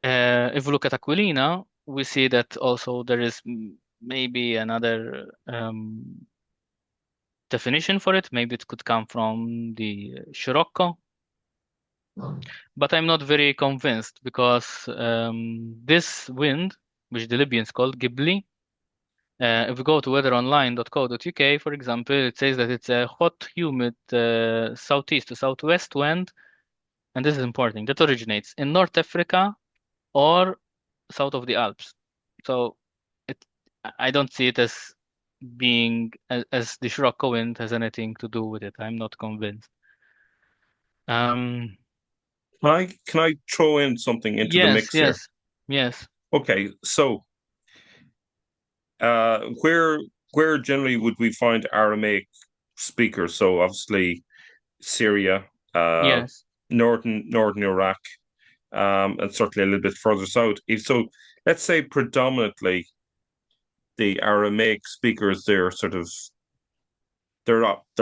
B: If we look at Aquilina, we see that also there is maybe another definition for it. Maybe it could come from the Scirocco, but I'm not very convinced because this wind, which the Libyans called Ghibli, if we go to weatheronline.co.uk, for example, it says that it's a hot, humid southeast to southwest wind, and this is important, that originates in North Africa or south of the Alps. So it, I don't see it as being as the Scirocco wind has anything to do with it. I'm not convinced. Um,
A: Can I throw in something into the
B: yes,
A: mix here?
B: yes, yes,
A: Okay, so where generally would we find Aramaic speakers? So obviously Syria, uh,
B: yes.
A: northern Iraq, and certainly a little bit further south. So let's say predominantly the Aramaic speakers, they're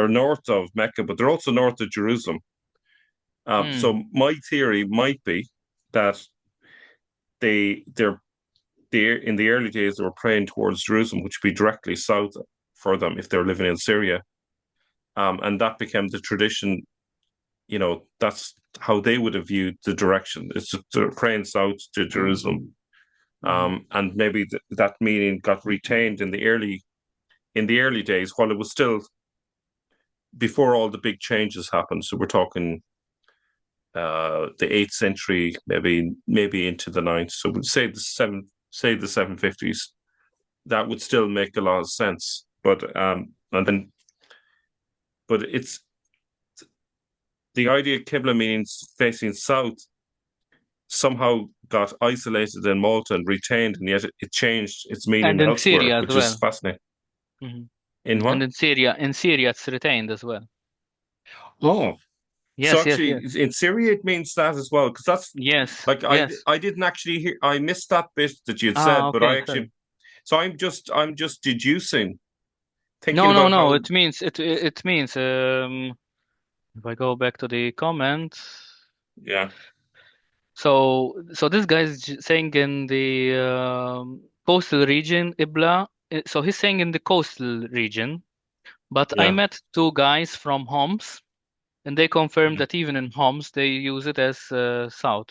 A: north of Mecca, but they're also north of Jerusalem.
B: Hmm.
A: So my theory might be that they're in the early days they were praying towards Jerusalem, which would be directly south for them if they're living in Syria. And that became the tradition. That's how they would have viewed the direction. It's just they're praying south to Jerusalem.
B: Hmm.
A: And maybe that meaning got retained in the early days while it was still before all the big changes happened. So we're talking the 8th century, maybe into the ninth. So we'd say the 750s. That would still make a lot of sense. But it's the idea Qibla means facing south somehow got isolated in Malta and retained, and yet it changed its
B: And
A: meaning
B: in
A: elsewhere,
B: Syria as
A: which is
B: well.
A: fascinating.
B: Hmm.
A: In
B: And
A: what?
B: in Syria, it's retained as well.
A: Oh, so
B: Yes, yes,
A: actually,
B: yes,
A: in Syria it means that as well, because that's
B: yes,
A: like I
B: yes.
A: I didn't actually hear. I missed that bit that you had
B: Ah,
A: said, but I
B: okay,
A: actually.
B: sorry.
A: So I'm just deducing, thinking
B: No, no,
A: about
B: no.
A: how.
B: It means if I go back to the comment.
A: Yeah,
B: So this guy is saying in the coastal region, Ibla. So he's saying in the coastal region, but I
A: yeah,
B: met two guys from Homs, and they confirmed
A: yeah.
B: that even in Homs they use it as south.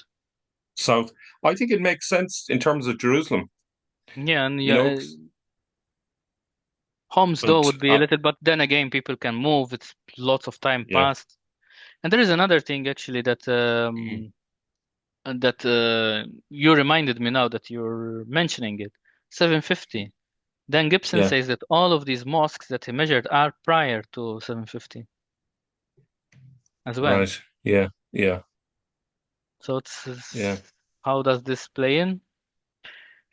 A: South. I think it makes sense in terms of Jerusalem.
B: Yeah, and
A: You
B: yeah,
A: know,
B: Homs though
A: but
B: would be a little, but then again, people can move. It's lots of time
A: yeah.
B: passed, and there is another thing actually that
A: Mm.
B: you reminded me now that you're mentioning it. 750. Dan Gibson
A: Yeah.
B: says that all of these mosques that he measured are prior to 750 as well.
A: Right. Yeah. Yeah.
B: So
A: Yeah.
B: how does this play in?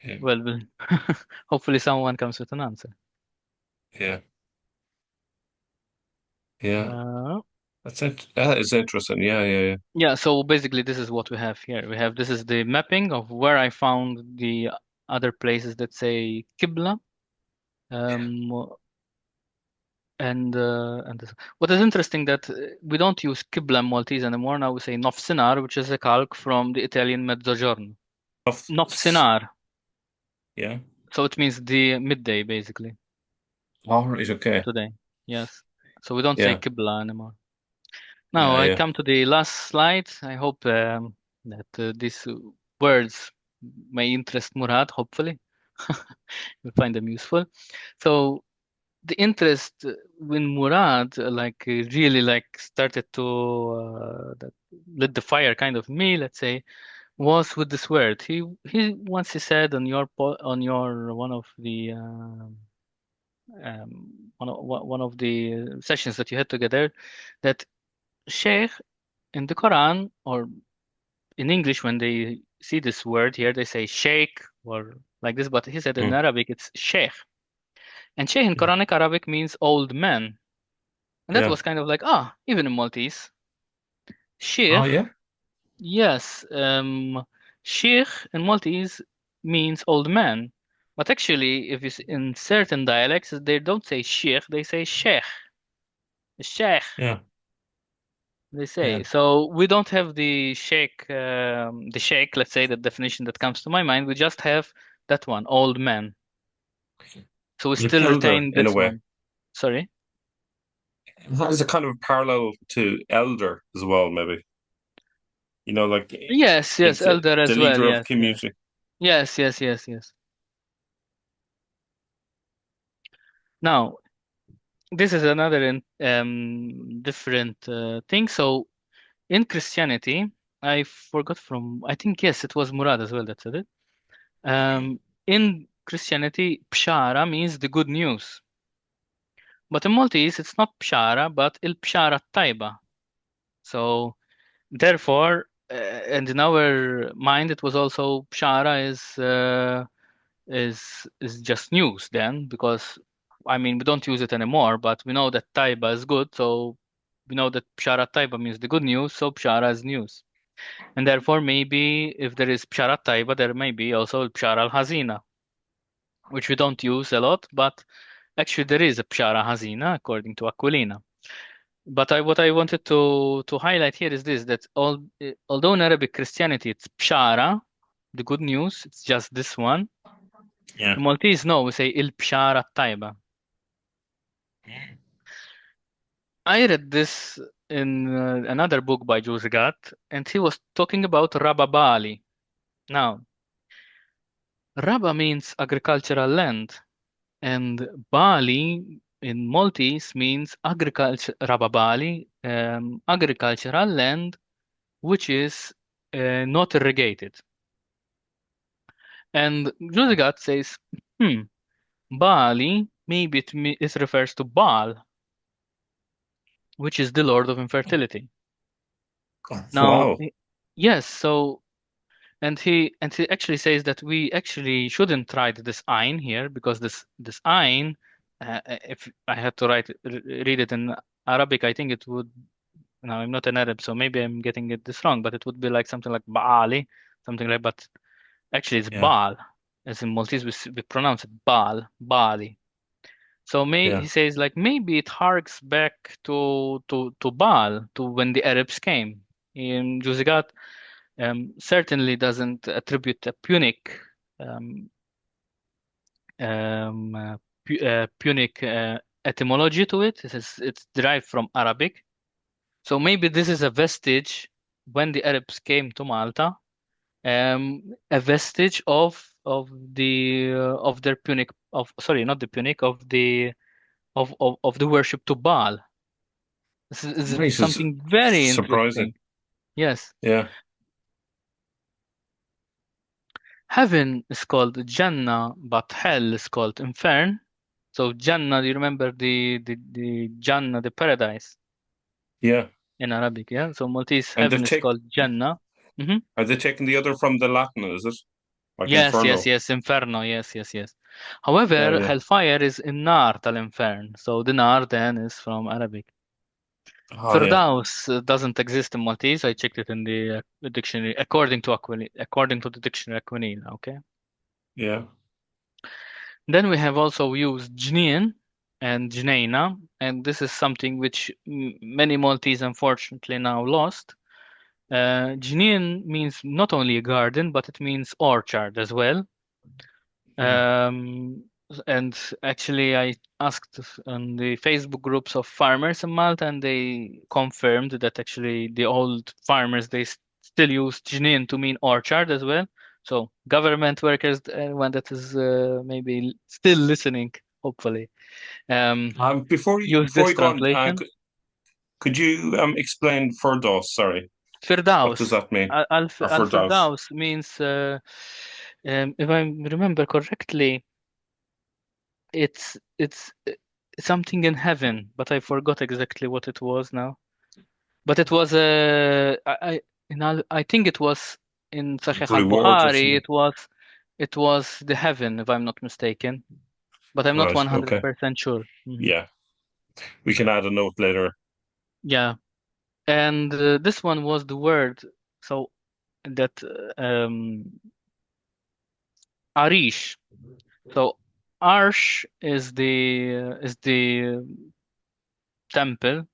A: Yeah.
B: Well, hopefully someone comes with an answer.
A: Yeah. Yeah.
B: Uh,
A: That is interesting. Yeah. Yeah. Yeah.
B: yeah, so basically this is what we have here. This is the mapping of where I found the other places that say Qibla. Um, and this. What is interesting that we don't use Qibla in Maltese anymore. Now we say Nofsinhar, which is a calque from the Italian Mezzogiorno. Nofsinhar.
A: Yeah.
B: So it means the midday, basically,
A: All right. Okay.
B: today. Yes. So we don't say
A: Yeah.
B: Qibla anymore. Now
A: Yeah.
B: I
A: Yeah.
B: come to the last slide. I hope that these words may interest Murad, hopefully. You'll find them useful. So the interest when Murad really started to that lit the fire kind of me, let's say, was with this word. He said on your one of the sessions that you had together that Sheikh in the Quran or in English when they see this word here they say Sheikh or like this, but he said in
A: Mm.
B: Arabic it's Sheikh. And Sheikh in
A: Yeah.
B: Quranic Arabic means old man. And that
A: Yeah.
B: was kind of like, even in Maltese.
A: Oh
B: Sheikh,
A: yeah.
B: yes, Sheikh in Maltese means old man. But actually, if in certain dialects, they don't say Sheikh, they say Sheikh. Sheikh,
A: Yeah.
B: they say.
A: Yeah.
B: So we don't have the Sheikh, let's say, the definition that comes to my mind. We just have that one, old man. So we
A: Like
B: still
A: elder
B: retain
A: in a
B: this
A: way.
B: one. Sorry?
A: It has a kind of parallel to elder as well, maybe. Like
B: Yes, yes,
A: it's
B: elder
A: the
B: as well.
A: leader of
B: Yes, yes.
A: community.
B: Yes, yes, yes, yes. Now, this is another different thing. So in Christianity, I forgot I think, yes, it was Murad as well that said it. In Christianity, Bshara means the good news. But in Maltese, it's not Bshara, but Il Bshara Taiba. So therefore, and in our mind, it was also Bshara is just news then, because I mean we don't use it anymore, but we know that Taiba is good, so we know that Pshara Taiba means the good news, so Pshara is news. And therefore maybe if there is Pshara Taiba, there may be also Pshara al-Hazina, which we don't use a lot, but actually there is a Pshara Hazina according to Aquilina. But what I wanted to highlight here is this, that although in Arabic Christianity it's Pshara, the good news, it's just this one.
A: Yeah.
B: In Maltese, no, we say Il Pshara Taiba. I read this in another book by Josgat, and he was talking about Rababali. Now, Raba means agricultural land, and Bali in Maltese means agriculture. Rababali, agricultural land, which is not irrigated. And Josgat says, Bali, maybe it refers to Baal, which is the lord of infertility. Now,
A: Wow.
B: yes, so and he actually says that we actually shouldn't write this ein here because this ein, if I had to read it in Arabic, I think it would. Now I'm not an Arab, so maybe I'm getting this wrong, but it would be like something like Baali, something like. But actually, it's
A: Yeah.
B: Baal. As in Maltese, we pronounce it Baal, Bali. So he
A: Yeah.
B: says like maybe it harks back to Baal, to when the Arabs came. In Juzigat certainly doesn't attribute a Punic um, Punic etymology to it. It's derived from Arabic. So maybe this is a vestige when the Arabs came to Malta, a vestige of their Punic of sorry, not the Punic, of the worship to Baal. This is
A: This is
B: something very
A: surprising.
B: interesting. Yes.
A: Yeah.
B: Heaven is called Jannah, but hell is called Infern. So Jannah, do you remember the Jannah, the paradise
A: Yeah.
B: in Arabic? Yeah. So Maltese
A: And
B: heaven is called Jannah. Hmm.
A: are they taking the other from the Latin, is it? Like
B: Yes, yes,
A: Inferno.
B: yes. Inferno. Yes, yes, yes.
A: Yeah,
B: However,
A: yeah.
B: hellfire is Nar tal Infern. So the Nar then is from Arabic.
A: Oh yeah.
B: Firdaus doesn't exist in Maltese. I checked it in the dictionary according to the dictionary Aquilina. Okay.
A: Yeah.
B: Then we have also used Jnien and Jneina, and this is something which many Maltese unfortunately now lost. Jnien means not only a garden, but it means orchard as well.
A: Yeah.
B: Um, and actually, I asked on the Facebook groups of farmers in Malta, and they confirmed that actually the old farmers they still use Jnien to mean orchard as well. So government workers, one that is maybe still listening hopefully
A: Before
B: use
A: you
B: this
A: go on,
B: translation.
A: could you explain Firdaus? Sorry, what does
B: Firdaus.
A: that mean? Or Firdaus?
B: Al-Firdaus means, if I remember correctly, it's something in heaven, but I forgot exactly what it was now. But it was I think it was in Sahih
A: Reward or
B: al-Bukhari.
A: something?
B: It was the heaven, if I'm not mistaken, but I'm not
A: Right. Okay.
B: 100% sure.
A: Yeah, we can add a note later.
B: Yeah, and this one was the word. So that Arish. So Arsh is the temple.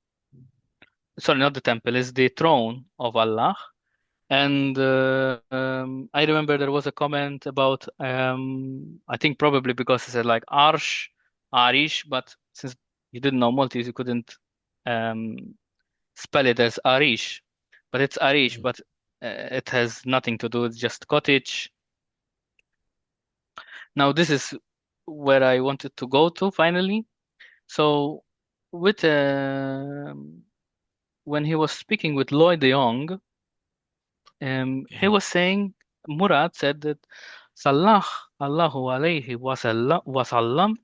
B: Sorry, not the temple. Is the throne of Allah. And I remember there was a comment about I think probably because it said like Arsh, Arish, but since you didn't know Maltese, you couldn't um, spell it as Arish, but it's Arish, but it has nothing to do. It's just cottage. Now this is where I wanted to go to finally. So with when he was speaking with Lloyd de Jong, he was saying, Murad said that Salah Allahu alayhi wasallam.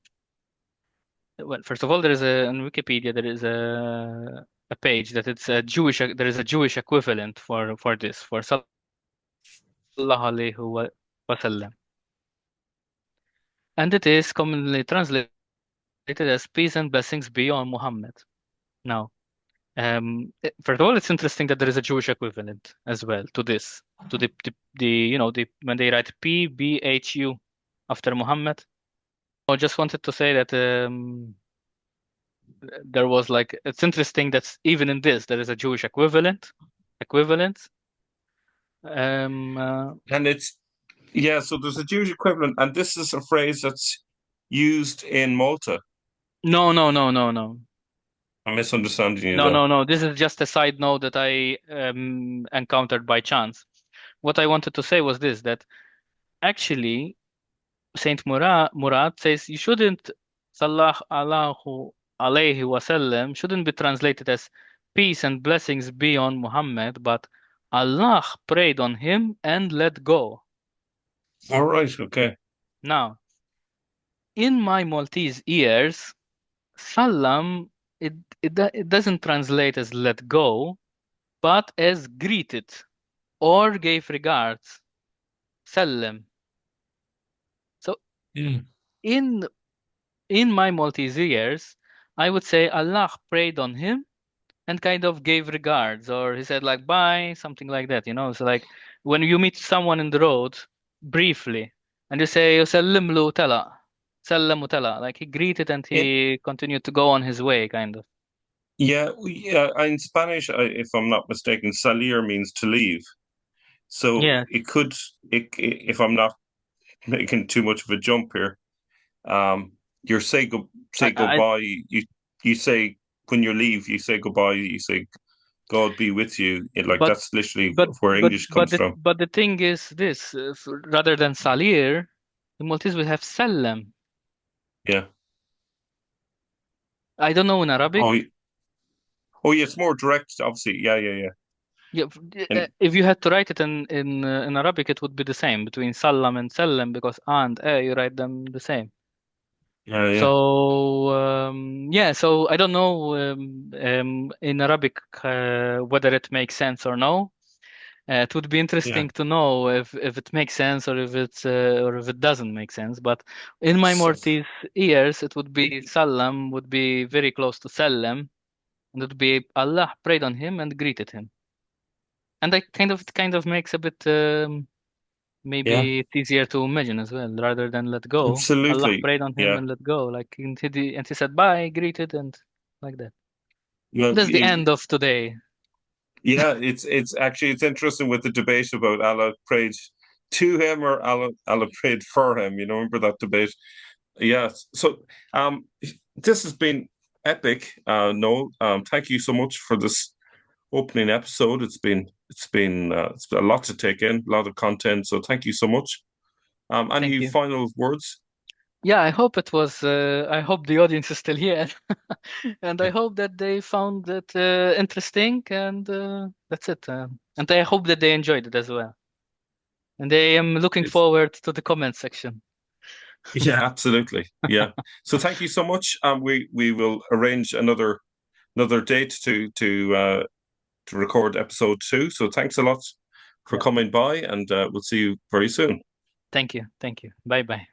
B: Well, first of all, there is on Wikipedia there is a page that it's a Jewish there is a Jewish equivalent for this for Sallallahu alayhi wasallam, and it is commonly translated as peace and blessings be on Muhammad. Now, first of all, it's interesting that there is a Jewish equivalent as well to this, to the when they write PBHU after Muhammad. I just wanted to say that there was like it's interesting that even in this there is a Jewish equivalent.
A: And it's so there's a Jewish equivalent, and this is a phrase that's used in Malta.
B: No.
A: I'm misunderstanding you
B: No,
A: there.
B: no, no. This is just a side note that I encountered by chance. What I wanted to say was this, that actually Saint Murad says you shouldn't Salah Allahu alayhi wasallam shouldn't be translated as peace and blessings be on Muhammad, but Allah prayed on him and let go.
A: All right. Okay.
B: Now, in my Maltese ears, Salam it doesn't translate as let go, but as greeted or gave regards. Sallam. So in my Maltese years, I would say Allah prayed on him and kind of gave regards, or he said like bye, something like that, So like when you meet someone in the road briefly and you say Sallim lu tala, Sallamu tala, like he greeted and
A: It,
B: he continued to go on his way, kind of.
A: yeah. In Spanish, if I'm not mistaken, salir means to leave. So
B: Yeah,
A: it could, if I'm not making too much of a jump here, you say
B: I
A: goodbye. You say when you leave, you say goodbye. You say God be with you. Like
B: but
A: that's literally
B: but
A: where English comes from.
B: but the thing is this, rather than salir, the Maltese will have sallam.
A: Yeah.
B: I don't know in
A: Oh,
B: Arabic.
A: oh, yeah. It's more direct, obviously. Yeah, yeah, yeah.
B: Yeah,
A: And
B: if you had to write it in Arabic, it would be the same between salam and sallam because and you write them the same.
A: yeah, yeah,
B: So yeah, so I don't know in Arabic whether it makes sense or no. It would be
A: yeah.
B: interesting to know if it makes sense or if it doesn't make sense. But in my
A: So,
B: Maltese ears, it would be salam would be very close to sallam, and it would be Allah prayed on him and greeted him. And that kind of makes a bit
A: yeah,
B: maybe it's easier to imagine as well, rather than let go. Allah
A: absolutely.
B: prayed on him
A: Yeah.
B: and let go, like and he said bye, greeted, and like that.
A: Well,
B: That's the end of today.
A: yeah. It's interesting with the debate about Allah prayed to him or Allah prayed for him. Remember that debate? Yeah. So, this has been epic. Noel, thank you so much for this opening episode. It's a lot to take in, a lot of content. So thank you so much.
B: Thank
A: Any
B: you.
A: final words?
B: Yeah, I hope it was. I hope the audience is still here, and I
A: Yeah.
B: hope that they found it interesting. And that's it. And I hope that they enjoyed it as well. And I am looking
A: It's,
B: forward to the comment section.
A: yeah, absolutely. Yeah. So thank you so much. We will arrange another date to record episode 2. So thanks a lot for
B: Yeah.
A: coming by, and we'll see you very soon.
B: Thank you. Thank you. Bye bye.